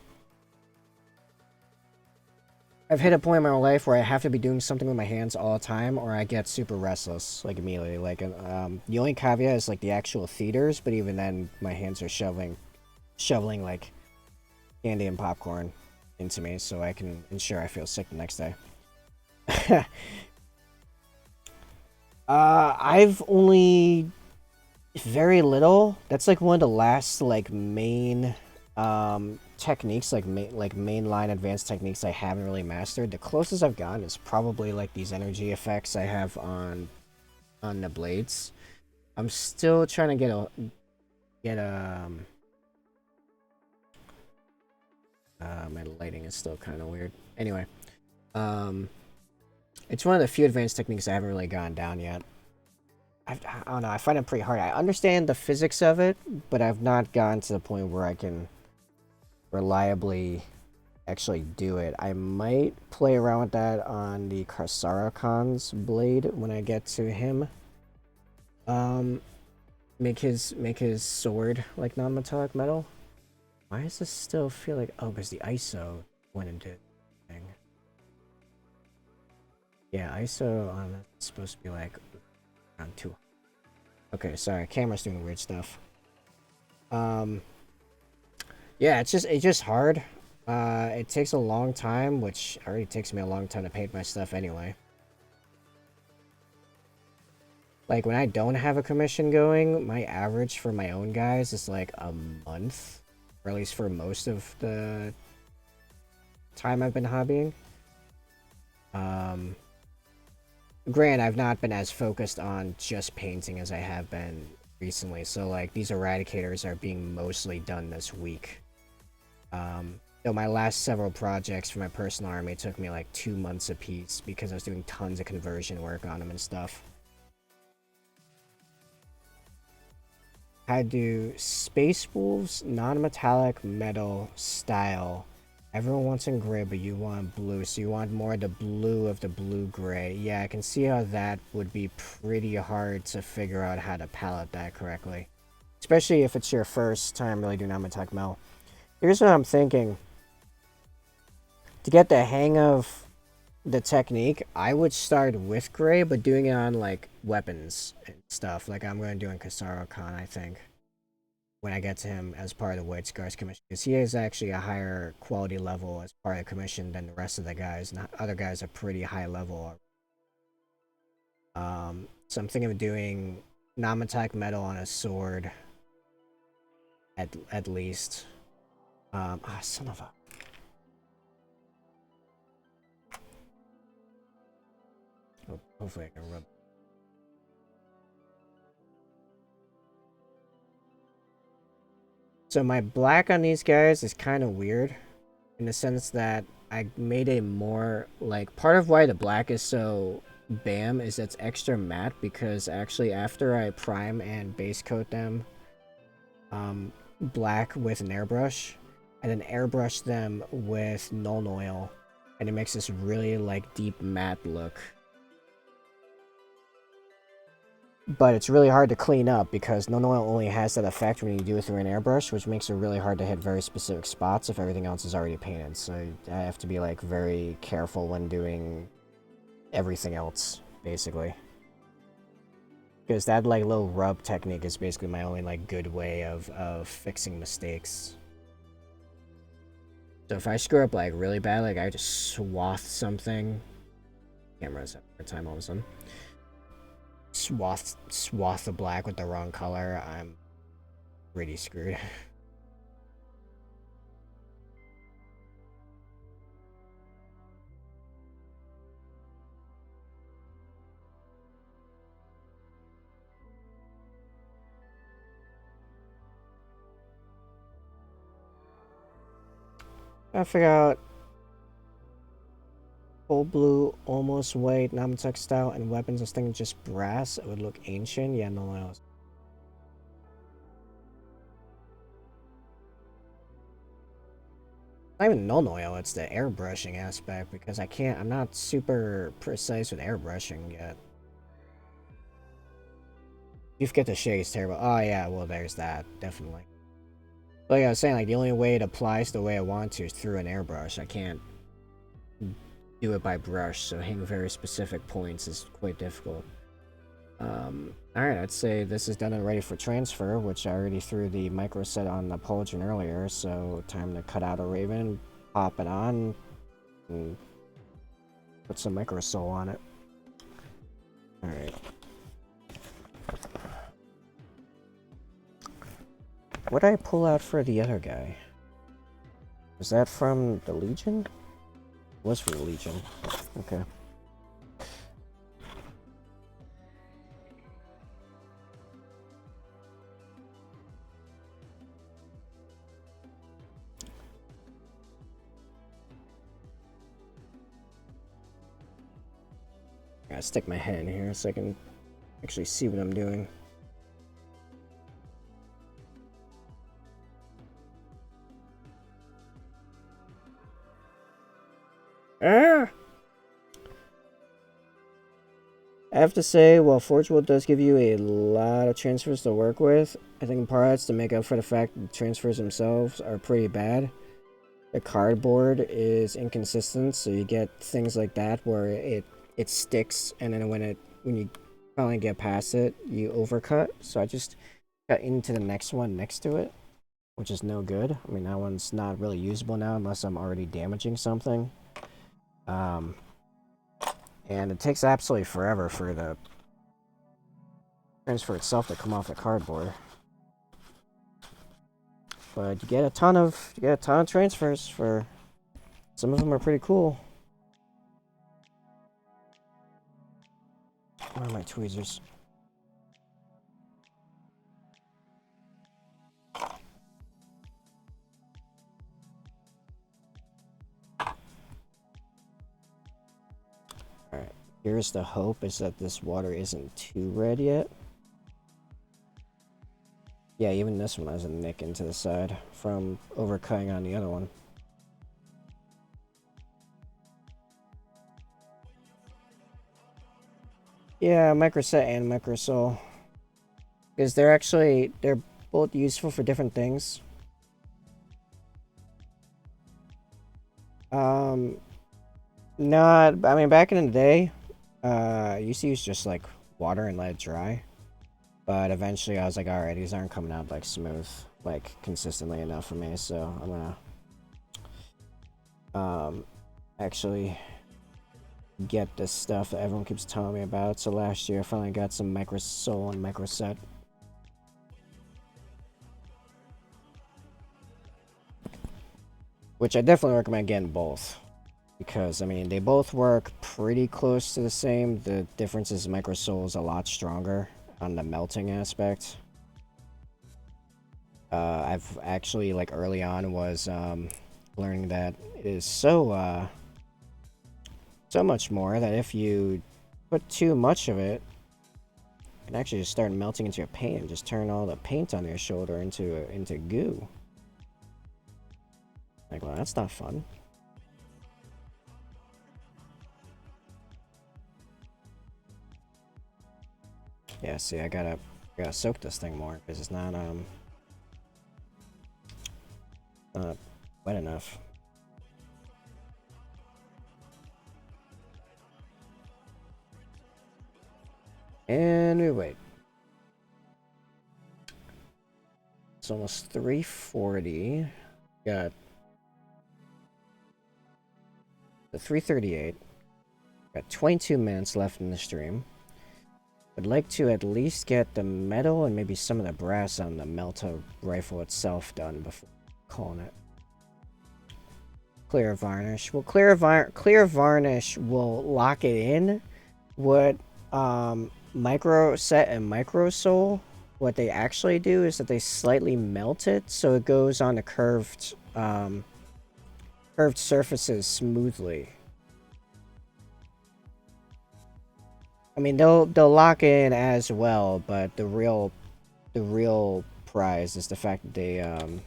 I've hit a point in my life where I have to be doing something with my hands all the time, or I get super restless, like immediately. Like, the only caveat is like the actual theaters, but even then, my hands are shoveling like candy and popcorn into me, so I can ensure I feel sick the next day. I've only very little. That's like one of the last like main techniques, like mainline advanced techniques I haven't really mastered. The closest I've gotten is probably like these energy effects I have on the blades. I'm still trying to get my lighting is still kind of weird. Anyway, it's one of the few advanced techniques I haven't really gotten down yet. I don't know, I find it pretty hard. I understand the physics of it, but I've not gotten to the point where I can reliably actually do it. I might play around with that on the Karsara-Khan's blade when I get to him. Make his sword like non-metallic metal. Why does this still feel like... Oh, because the ISO went into thing. Yeah, ISO on that's supposed to be like around 2. Okay, sorry, camera's doing weird stuff. Yeah, it's just hard. It takes a long time, which already takes me a long time to paint my stuff anyway. Like, when I don't have a commission going, my average for my own guys is like a month. Or at least for most of the time I've been hobbying. Granted, I've not been as focused on just painting as I have been recently. So, like, these eradicators are being mostly done this week. Though my last several projects for my personal army took me like 2 months apiece because I was doing tons of conversion work on them and stuff. I do Space Wolves, non-metallic metal style. Everyone wants in gray, but you want blue, so you want more of the blue of the blue-gray. Yeah, I can see how that would be pretty hard to figure out how to palette that correctly. Especially if it's your first time really doing non-metallic metal. Here's what I'm thinking. To get the hang of the technique, I would start with gray, but doing it on, like, weapons and stuff. Like I'm going to do in Karsara-Khan, I think. When I get to him as part of the White Scars commission. Because he is actually a higher quality level as part of the commission than the rest of the guys. And the other guys are pretty high level. So I'm thinking of doing non-metallic metal on a sword. At least. Son of a... Oh, hopefully I can rub... So my black on these guys is kind of weird. In the sense that I made a more... Like, part of why the black is so bam is it's extra matte. Because actually after I prime and base coat them black with an airbrush, and then airbrush them with Nuln Oil, and it makes this really like deep matte look. But it's really hard to clean up because Nuln Oil only has that effect when you do it through an airbrush, which makes it really hard to hit very specific spots if everything else is already painted. So I have to be like very careful when doing everything else, basically. Because that like little rub technique is basically my only like good way of fixing mistakes. So if I screw up like really bad, like I just swath something. Camera's having a hard time all of a sudden. Swath the black with the wrong color, I'm pretty screwed. I figure out full blue, almost white, non-metallic style, and weapons. I was thinking just brass. It would look ancient. Yeah, no else. Not even null oil, it's the airbrushing aspect because I'm not super precise with airbrushing yet. You forget the shade is terrible. Oh yeah, well there's that, definitely. Like I was saying, like the only way it applies the way I want to is through an airbrush. I can't do it by brush, so hitting very specific points is quite difficult. Alright, I'd say this is done and ready for transfer, which I already threw the micro set on the pauldron earlier, so time to cut out a Raven, pop it on, and put some micro soul on it. Alright. What did I pull out for the other guy? Was that from the Legion? It was from the Legion. Okay. I gotta stick my head in here so I can actually see what I'm doing. Ah! I have to say, while Forge World does give you a lot of transfers to work with, I think in part that's to make up for the fact that the transfers themselves are pretty bad. The cardboard is inconsistent, so you get things like that where it sticks, and then when you finally get past it, you overcut. So I just got into the next one next to it, which is no good. I mean, that one's not really usable now unless I'm already damaging something. And it takes absolutely forever for the transfer itself to come off the cardboard. But you get a ton of transfers for some of them are pretty cool. Where are my tweezers? Alright, here's the hope is that this water isn't too red yet. Yeah, even this one has a nick into the side from overcutting on the other one. Yeah, microset and microsoul. Because they're both useful for different things. Not, I mean, back in the day, I used to use just like water and let it dry. But eventually I was like, alright, these aren't coming out like smooth, like consistently enough for me, so I'm gonna actually get this stuff that everyone keeps telling me about. So last year I finally got some microsoul and microset. Which I definitely recommend getting both. Because, I mean, they both work pretty close to the same. The difference is microsoul is a lot stronger on the melting aspect. I've actually, like, early on was learning that it is so much more that if you put too much of it, it can actually just start melting into your paint and just turn all the paint on your shoulder into goo. Like, well, that's not fun. Yeah, see, I gotta soak this thing more because it's not wet enough. And we wait. It's almost 3:40. Got the 3:38. Got 22 minutes left in the stream. I'd like to at least get the metal and maybe some of the brass on the melta rifle itself done before calling it. Clear varnish. Well, clear varnish will lock it in. What micro set and microsoul, what they actually do is that they slightly melt it so it goes on a curved curved surfaces smoothly. I mean, they'll lock in as well, but the real prize is the fact that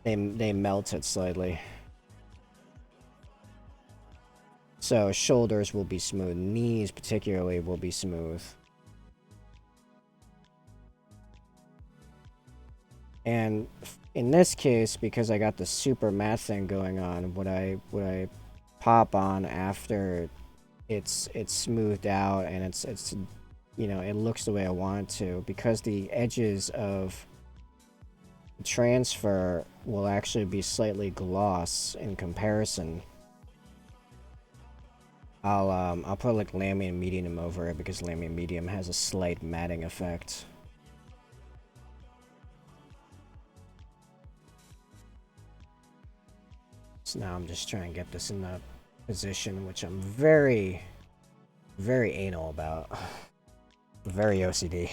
they melt it slightly. So shoulders will be smooth, knees particularly will be smooth. And in this case, because I got the super matte thing going on, what I pop on after it's smoothed out and it's you know, it looks the way I want it to, because the edges of the transfer will actually be slightly gloss in comparison. I'll put like Lamy and Medium over it because Lamy and Medium has a slight matting effect. So now I'm just trying to get this in the position, which I'm very, very anal about. Very OCD.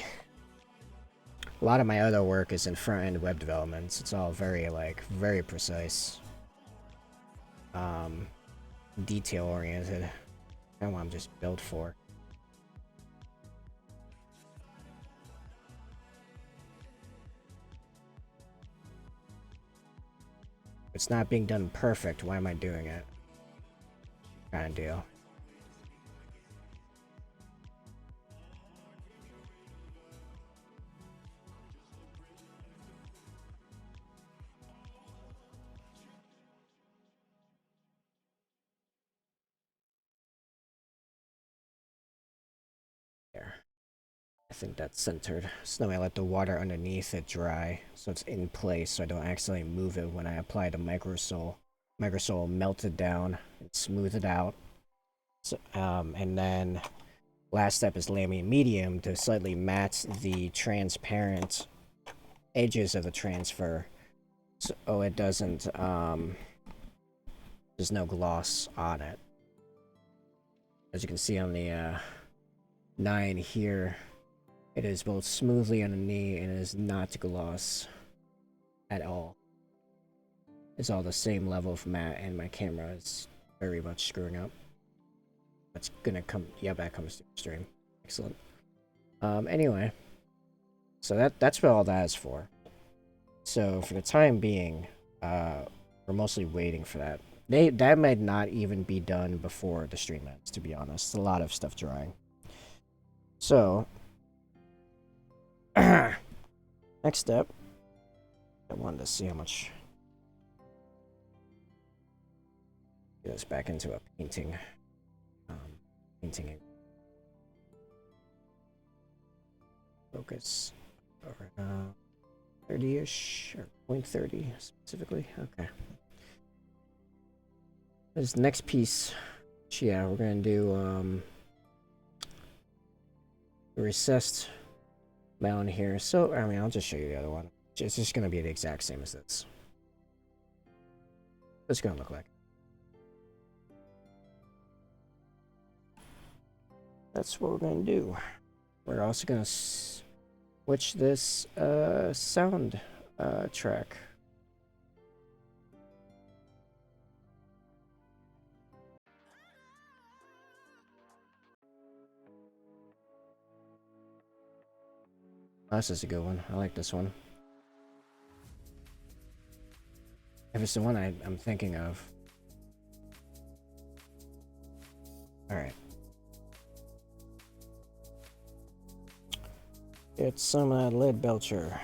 A lot of my other work is in front-end web development. So it's all very, like, very precise. Detail-oriented. Kind of what I'm just built for. It's not being done perfect. Why am I doing it? Kind of deal. There. I think that's centered. So now I let the water underneath it dry, so it's in place, so I don't accidentally move it when I apply the microsol. Microsol melt it down and smooth it out. So, and then last step is Lamy and Medium to slightly matte the transparent edges of the transfer, so it doesn't there's no gloss on it. As you can see on the 9 here, it is both smoothly on the knee and it is not gloss at all. It's all the same level of matte, and my camera is very much screwing up. That's gonna come. Yeah, that comes to the stream. Excellent. Anyway, so that's what all that is for. So for the time being, we're mostly waiting for that. That might not even be done before the stream ends, to be honest. A lot of stuff drying. So next step, I wanted to see how much. Get us back into a painting. Painting. Focus. Over 30-ish, or 0.30 specifically. Okay. This next piece, yeah, we're gonna do recessed mound here. So I mean, I'll just show you the other one. It's just gonna be the exact same as this. What's it gonna look like? That's what we're gonna do. We're also gonna switch this sound track. Oh, this is a good one. I like this one. If it's the one I'm thinking of. Alright. Get some of that lead belcher.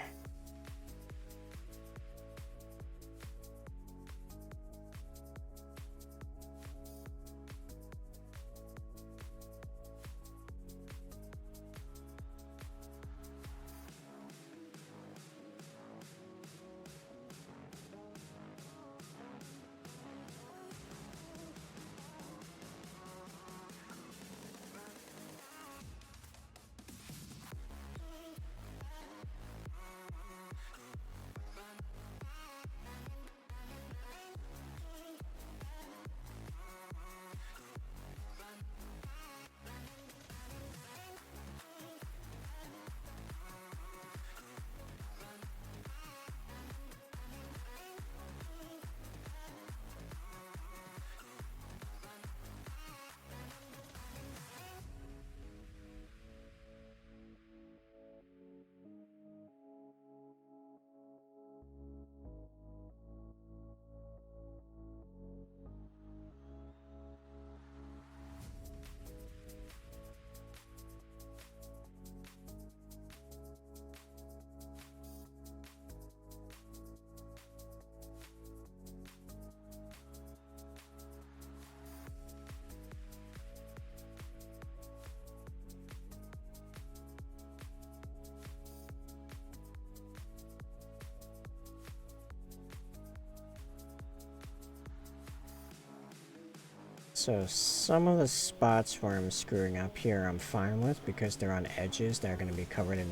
So some of the spots where I'm screwing up here I'm fine with because they're on edges that are going to be covered in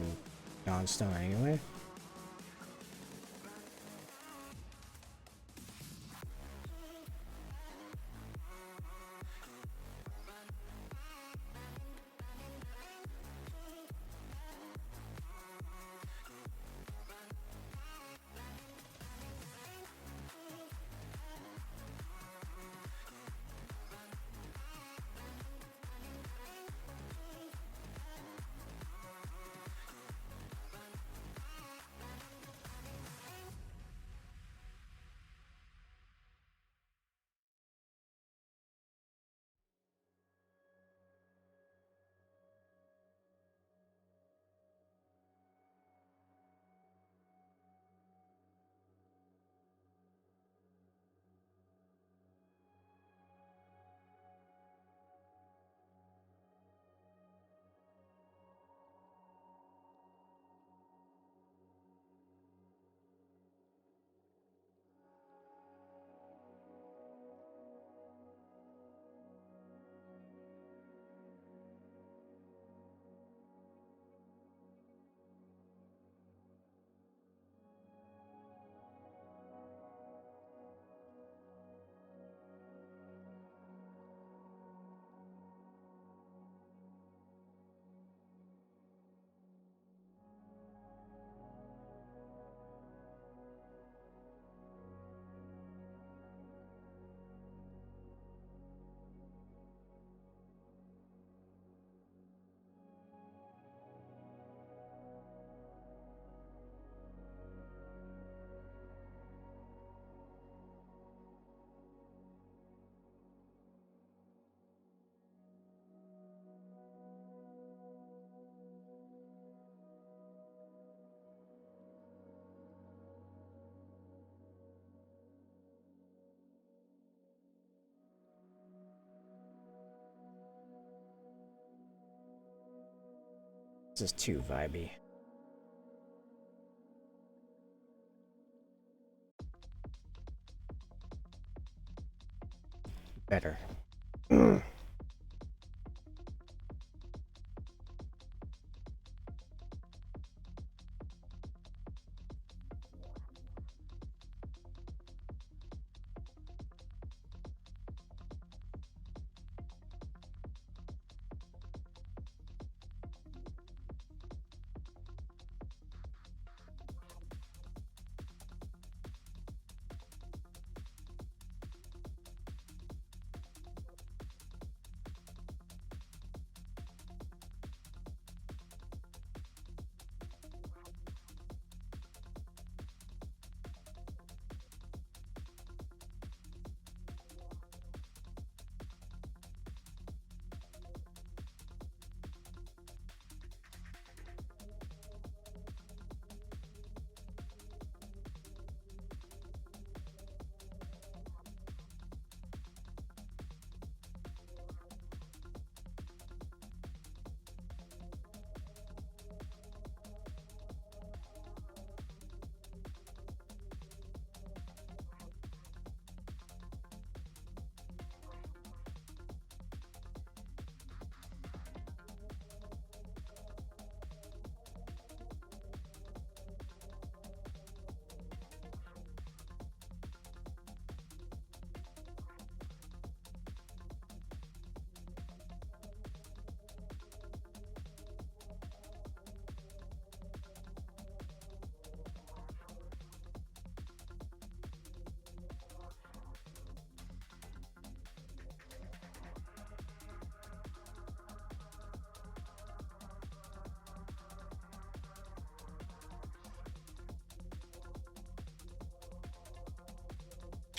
non-stone anyway. This is too vibey. Better.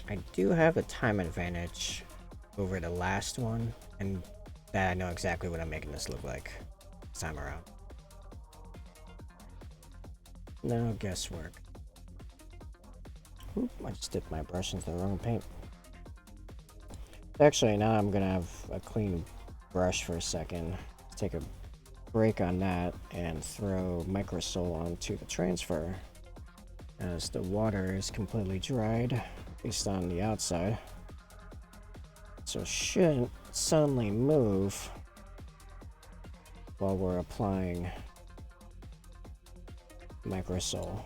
I do have a time advantage over the last one, and that I know exactly what I'm making this look like this time around. No guesswork. Oop, I just dipped my brush into the wrong paint. Actually, now I'm gonna have a clean brush for a second. Take a break on that and throw Microsol onto the transfer, as the water is completely dried, at least on the outside. It's So it shouldn't suddenly move while we're applying microsol.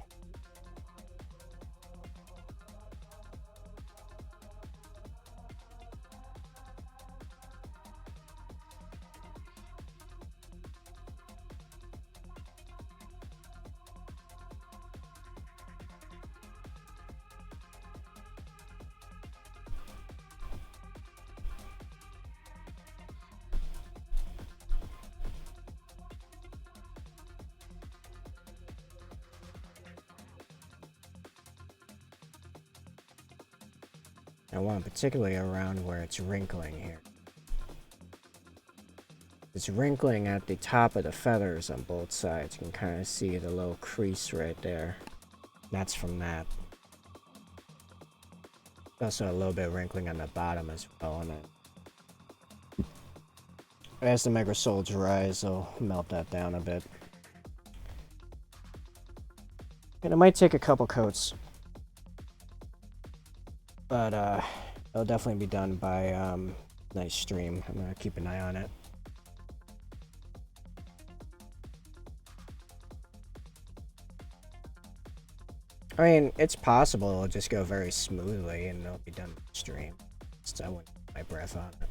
I want particularly around where it's wrinkling here. It's wrinkling at the top of the feathers on both sides. You can kind of see the little crease right there. That's from that. Also a little bit of wrinkling on the bottom as well. And then as the microsol dries, I'll melt that down a bit. And it might take a couple coats, but it'll definitely be done by nice stream. I'm gonna keep an eye on it. I mean, it's possible it'll just go very smoothly and it'll be done stream. So I wouldn't put my breath on it.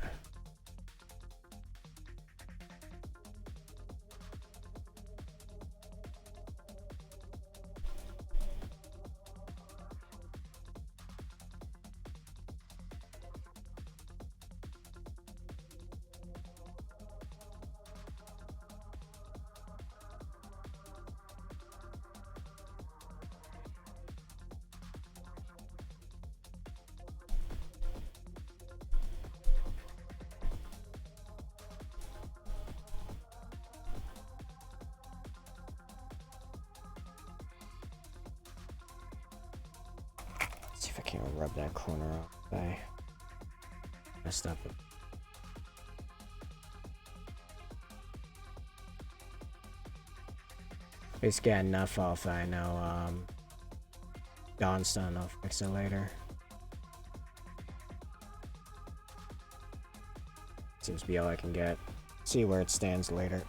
See if I can't rub that corner off. I messed up. It's got enough off. I know. Dawn's done. I'll fix it later. Seems to be all I can get. See where it stands later.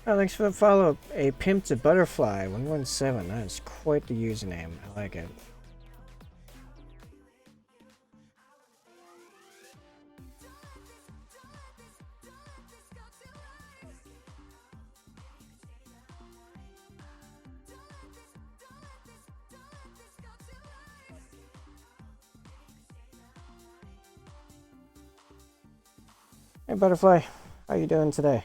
Oh, thanks for the follow. A Pimp to Butterfly 117. That is quite the username. I like it. Hey, Butterfly. How you doing today?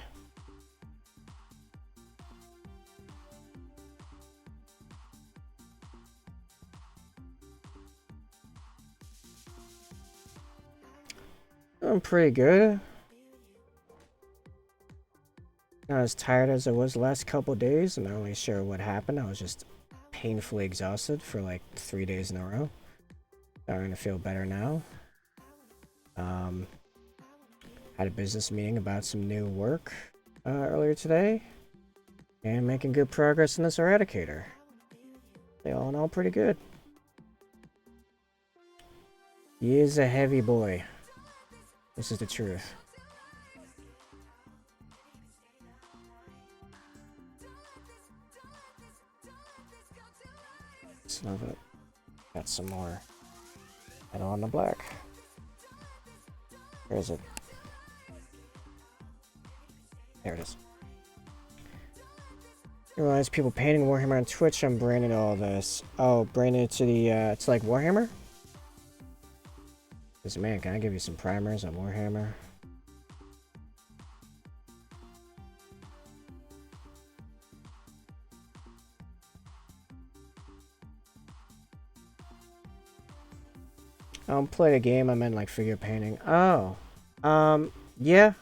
I'm pretty good. Not as tired as I was the last couple days. I'm not really sure what happened. I was just painfully exhausted for like 3 days in a row. Starting to feel better now. Had a business meeting about some new work earlier today, and making good progress in this eradicator. They all in all pretty good. He is a heavy boy. This is the truth. Let's love it. Got some more metal on the black. Where is it? There it is. You realize people painting Warhammer on Twitch. I'm branding all this. Oh, branded to the it's like Warhammer? Because man, can I give you some primers on Warhammer? I don't play the game, I meant like figure painting. Oh. Yeah.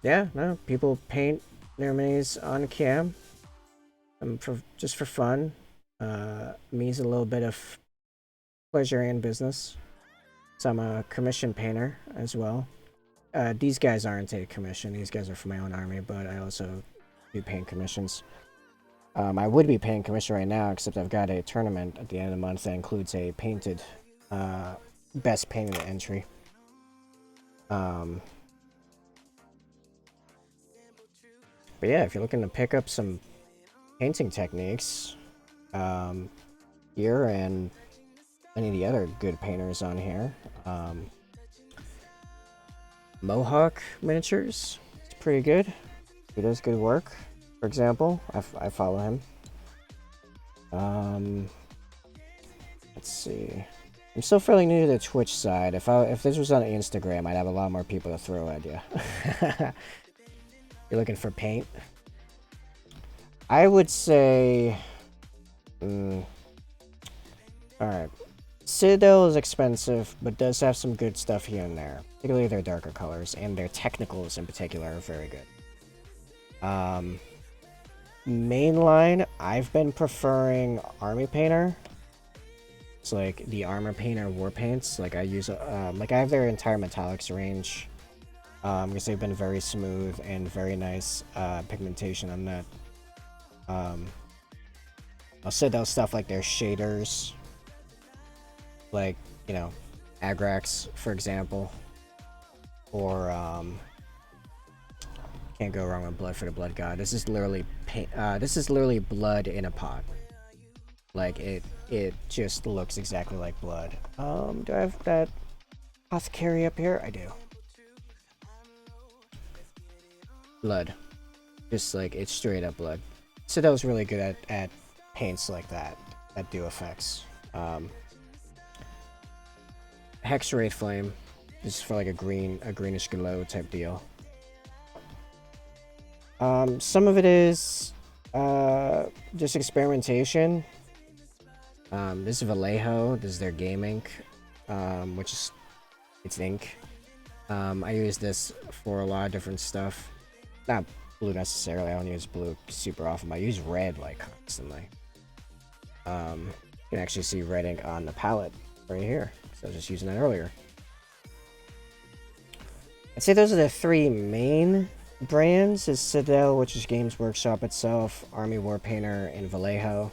Yeah, no, people paint their minis on cam. Just for fun. Me's a little bit of pleasure and business. So I'm a commission painter as well. These guys aren't a commission. These guys are for my own army, but I also do paint commissions. I would be paying commission right now, except I've got a tournament at the end of the month that includes a painted, best painted entry. But yeah, if you're looking to pick up some painting techniques, here and any of the other good painters on here, Mohawk Miniatures, it's pretty good. He does good work. For example, I follow him. Let's see. I'm still fairly new to the Twitch side. If this was on Instagram, I'd have a lot more people to throw at you. You're looking for paint? I would say... Alright. Citadel is expensive, but does have some good stuff here and there. Particularly their darker colors, and their technicals in particular are very good. Mainline, I've been preferring Army Painter. It's like the Armor Painter war paints. Like I use, like I have their entire metallics range. Because they've been very smooth and very nice pigmentation on that. I'll say those stuff like their shaders. Like, you know, Agrax, for example. Or, can't go wrong with Blood for the Blood God. This is literally this is literally blood in a pot. Like it just looks exactly like blood. Do I have that Apothecary up here? I do. Blood. Just like it's straight up blood. So that was really good at paints like that do effects. Hex Wraith Flame. This is for like a greenish glow type deal. Some of it is just experimentation. This is Vallejo. This is their game ink, which is it's ink. I use this for a lot of different stuff. Not blue necessarily. I don't use blue super often. I use red like constantly. You can actually see red ink on the palette right here. So I was just using that earlier. I'd say those are the three main brands: is Citadel, which is Games Workshop itself, Army Warpainter, and Vallejo.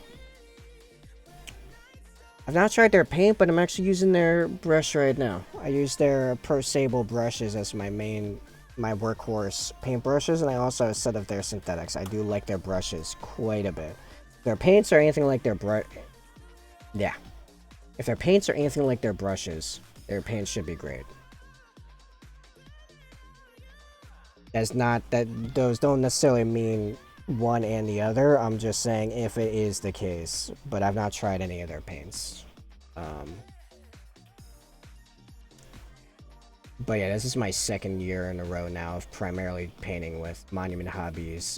I've not tried their paint, but I'm actually using their brush right now. I use their Pro Sable brushes as my workhorse paint brushes, and I also have a set of their synthetics. I do like their brushes quite a bit. If their paints are anything like their if their paints are anything like their brushes, their paints should be great. That's not that those don't necessarily mean one and the other. I'm just saying if it is the case, but I've not tried any of their paints. But yeah, this is my second year in a row now of primarily painting with Monument Hobbies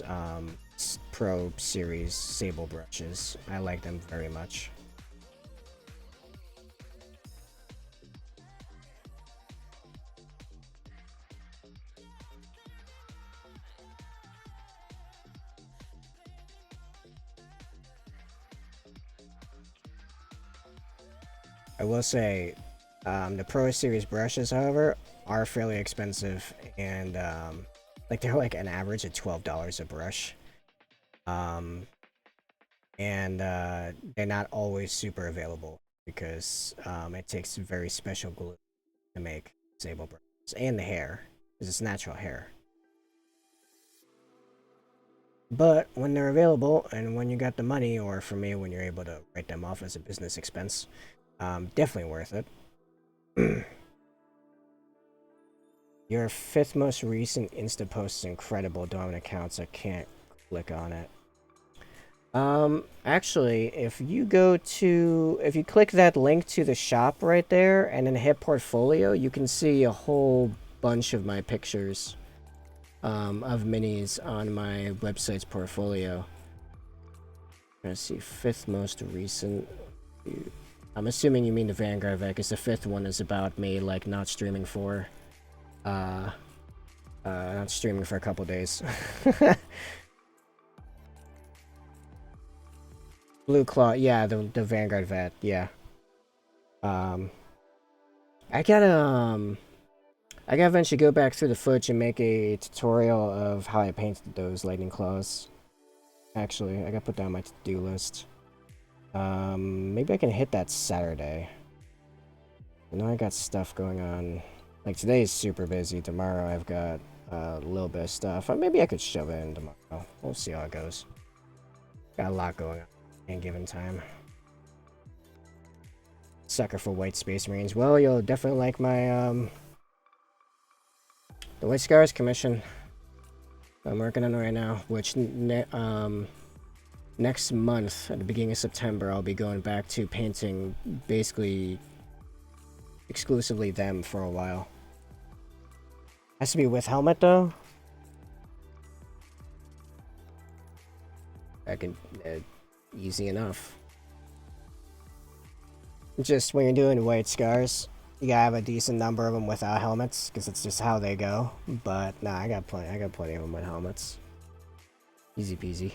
Pro Series Sable brushes. I like them very much. I will say, the Pro Series brushes, however, are fairly expensive, and like they're like an average of $12 a brush. And they're not always super available because it takes very special glue to make sable brushes, and the hair, because it's natural hair. But when they're available and when you got the money, or for me, when you're able to write them off as a business expense, definitely worth it. Your 5th most recent Insta post is incredible. Don't have an account, so I can't click on it. Actually, if you click that link to the shop right there and then hit portfolio, you can see a whole bunch of my pictures, of minis on my website's portfolio. Let's see, 5th most recent. I'm assuming you mean the Vanguard vet, because the 5th one is about me, like, not streaming for a couple days. Blue Claw, yeah, the Vanguard vet, yeah. I gotta eventually go back through the footage and make a tutorial of how I painted those lightning claws. Actually, I gotta put that on my to-do list. Maybe I can hit that Saturday. I know I got stuff going on. Like, today is super busy. Tomorrow I've got a little bit of stuff. Maybe I could shove it in tomorrow. We'll see how it goes. Got a lot going on at any given time. Sucker for White Space Marines. Well, you'll definitely like my, the White Scars commission I'm working on right now, which next month, at the beginning of September, I'll be going back to painting basically exclusively them for a while. Has to be with helmet, though. I can, easy enough. Just when you're doing White Scars, you gotta have a decent number of them without helmets, because it's just how they go. But nah, I got plenty of them with helmets. Easy peasy.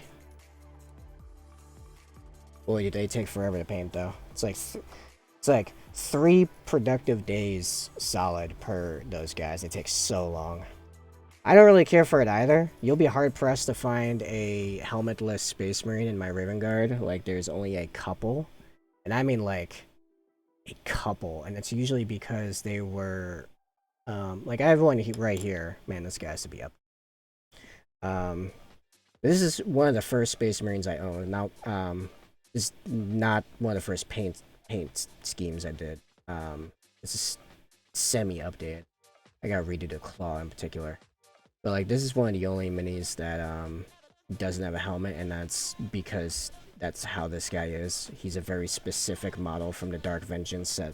Boy, they take forever to paint, though. It's like 3 productive days solid per those guys. They take so long. I don't really care for it either. You'll be hard pressed to find a helmetless Space Marine in my Raven Guard. Like, there's only a couple, and I mean like a couple, and it's usually because they were, like, I have one right here. Man, this guy has to be up. This is one of the first Space Marines I own. Now, this is not one of the first paint schemes I did. This is semi-updated. I gotta redo the claw in particular. But, like, this is one of the only minis that, doesn't have a helmet, and that's because that's how this guy is. He's a very specific model from the Dark Vengeance set.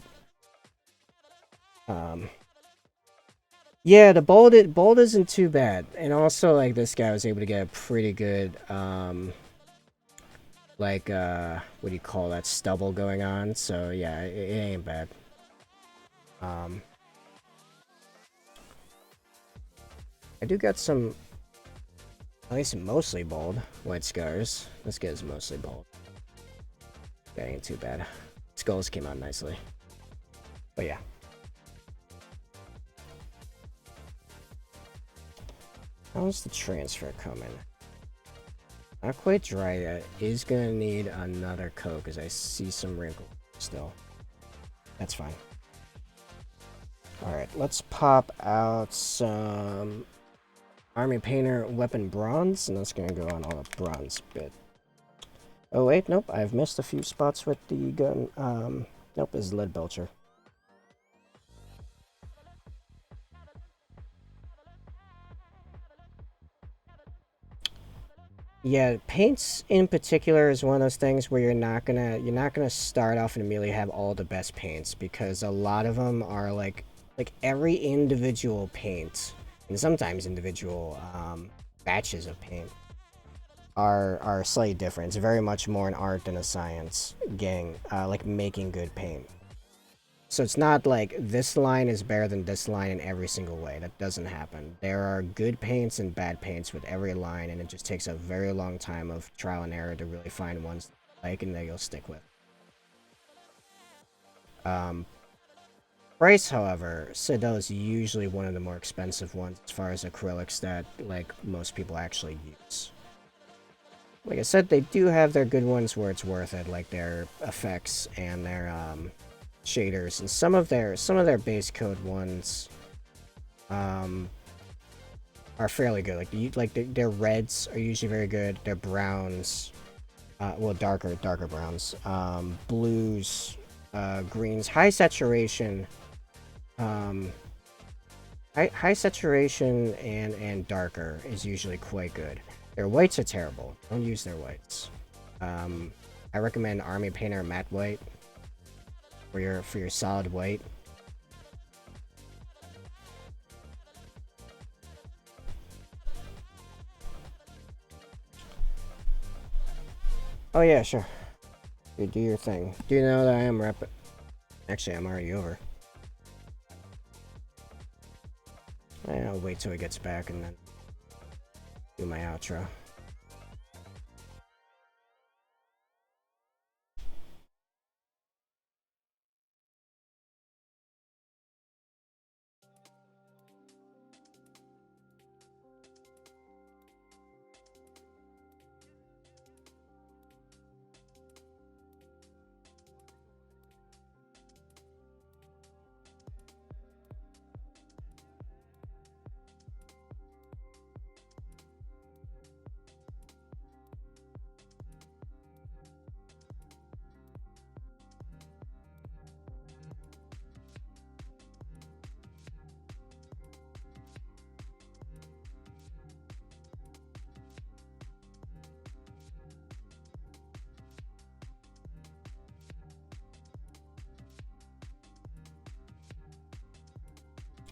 Yeah, the bold isn't too bad. And also, like, this guy was able to get a pretty good, like, what do you call that, stubble going on. So, yeah, it ain't bad. I do got some, at least mostly bold, White Scars. This guy's mostly bold. That ain't too bad. Skulls came out nicely. But yeah. How's the transfer coming? Not quite dry yet. Is gonna need another coat because I see some wrinkles still. That's fine. Alright, let's pop out some Army Painter Weapon Bronze, and that's gonna go on all the bronze bit. Oh wait, nope, I've missed a few spots with the gun. Nope, this is Lead Belcher. Yeah, paints in particular is one of those things where you're not gonna start off and immediately have all the best paints, because a lot of them are like every individual paint, and sometimes individual batches of paint are slightly different. It's very much more an art than a science, like making good paint. So it's not like this line is better than this line in every single way. That doesn't happen. There are good paints and bad paints with every line, and it just takes a very long time of trial and error to really find ones that you like and that you'll stick with. Price, however, Citadel is usually one of the more expensive ones as far as acrylics that like most people actually use. Like I said, they do have their good ones where it's worth it, like their effects and their shaders, and some of their base code ones are fairly good. Like their reds are usually very good. Their browns, well, darker browns, blues, greens, high saturation, high saturation and darker is usually quite good. Their whites are terrible. Don't use their whites. I recommend Army Painter Matte White for your solid white. Oh yeah, sure. You do your thing. Do you know that I am rep? Actually, I'm already over. I'll wait till he gets back and then do my outro.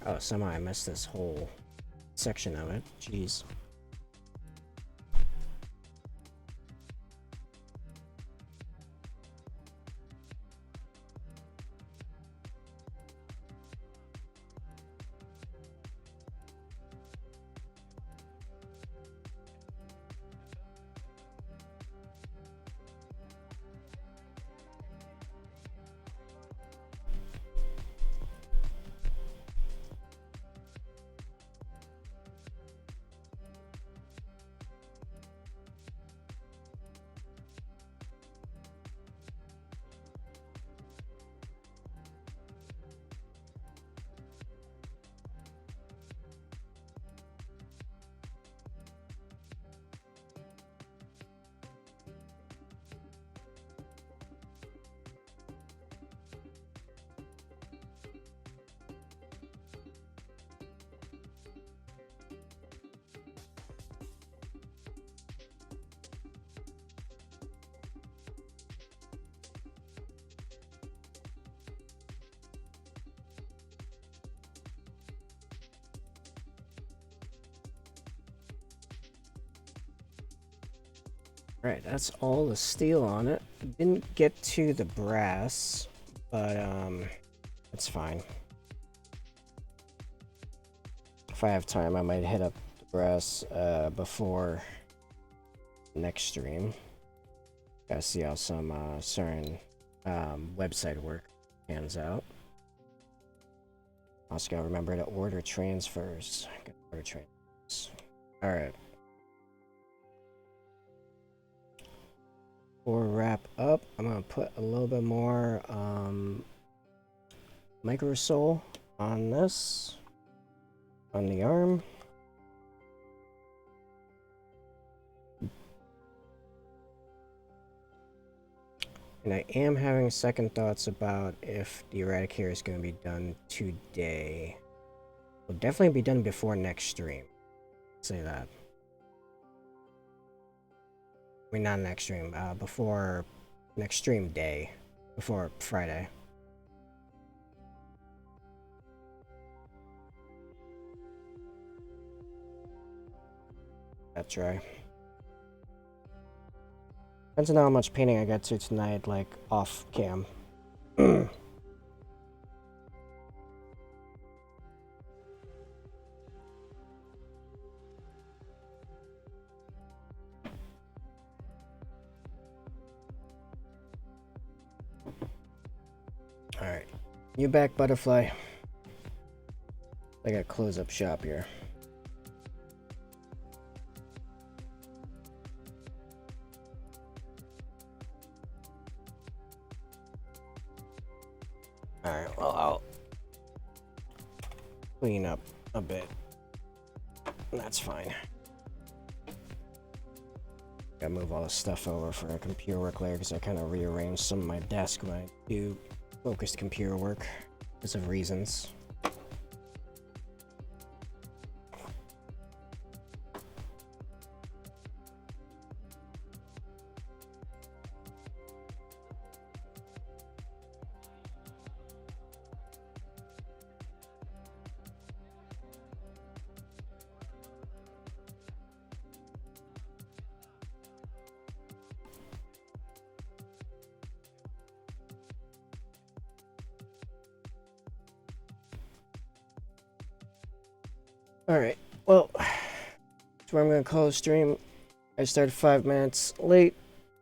Oh, somehow I missed this whole section of it. Jeez. Alright, that's all the steel on it. Didn't get to the brass, but it's fine. If I have time, I might hit up the brass before next stream. Gotta see how some certain website work pans out. Also gotta remember to order transfers. Order transfers. Alright. Before we wrap up, I'm gonna put a little bit more microsole on this, on the arm. And I am having second thoughts about if the Eradicator is going to be done today. Will definitely be done before next stream. Say that. I mean, not next stream. Before next stream day. Before Friday. That's right. Depends on how much painting I get to tonight, like off cam. Alright. You back, butterfly? I gotta close up shop here. Alright, well, I'll clean up a bit. That's fine. Gotta move all this stuff over for a computer work later because I kind of rearranged some of my desk when I do focused computer work because of reasons. Alright, well, that's where I'm going to call the stream. I started 5 minutes late,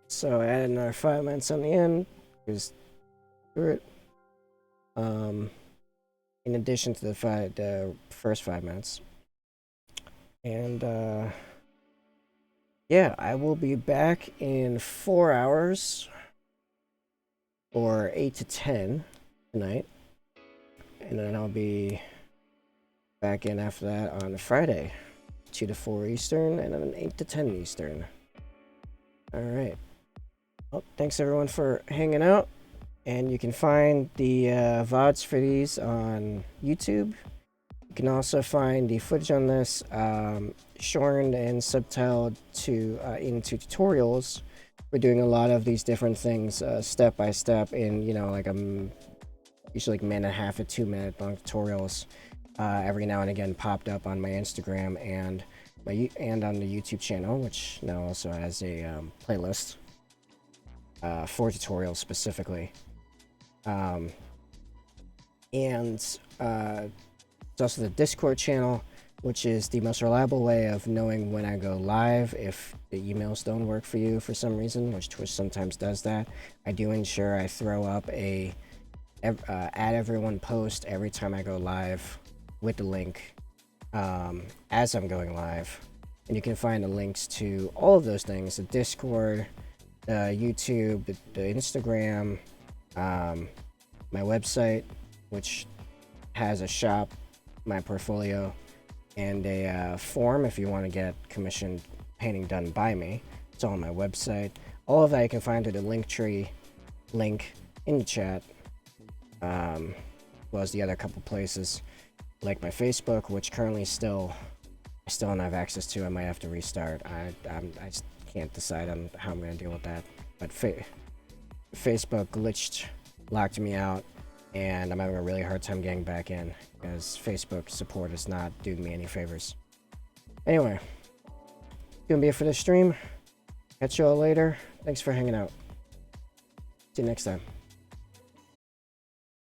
so I added another 5 minutes on the end. Just screw it. In addition to the first 5 minutes. And, yeah, I will be back in 4 hours, or 8 to 10 tonight. And then I'll be back in after that on Friday, 2 to 4 Eastern, and then 8 to 10 Eastern. Alright. Well, thanks everyone for hanging out. And you can find the VODs for these on YouTube. You can also find the footage on this shortened and subtitled into tutorials. We're doing a lot of these different things step by step in, you know, like usually like minute and a half to 2 minute long tutorials. Every now and again popped up on my Instagram and on the YouTube channel, which now also has a playlist for tutorials specifically. And it's also the Discord channel, which is the most reliable way of knowing when I go live if the emails don't work for you for some reason, which Twitch sometimes does that. I do ensure I throw up a add everyone post every time I go live with the link as I'm going live. And you can find the links to all of those things, the Discord, the YouTube, the Instagram, my website, which has a shop, my portfolio, and a form if you want to get commissioned painting done by me. It's all on my website. All of that you can find through the Linktree link in the chat, as well as the other couple places, like my Facebook, which currently I still don't have access to. I might have to restart. I just can't decide on how I'm going to deal with that. But Facebook glitched, locked me out, and I'm having a really hard time getting back in because Facebook support is not doing me any favors. Anyway, gonna be it for this stream. Catch you all later. Thanks for hanging out. See you next time.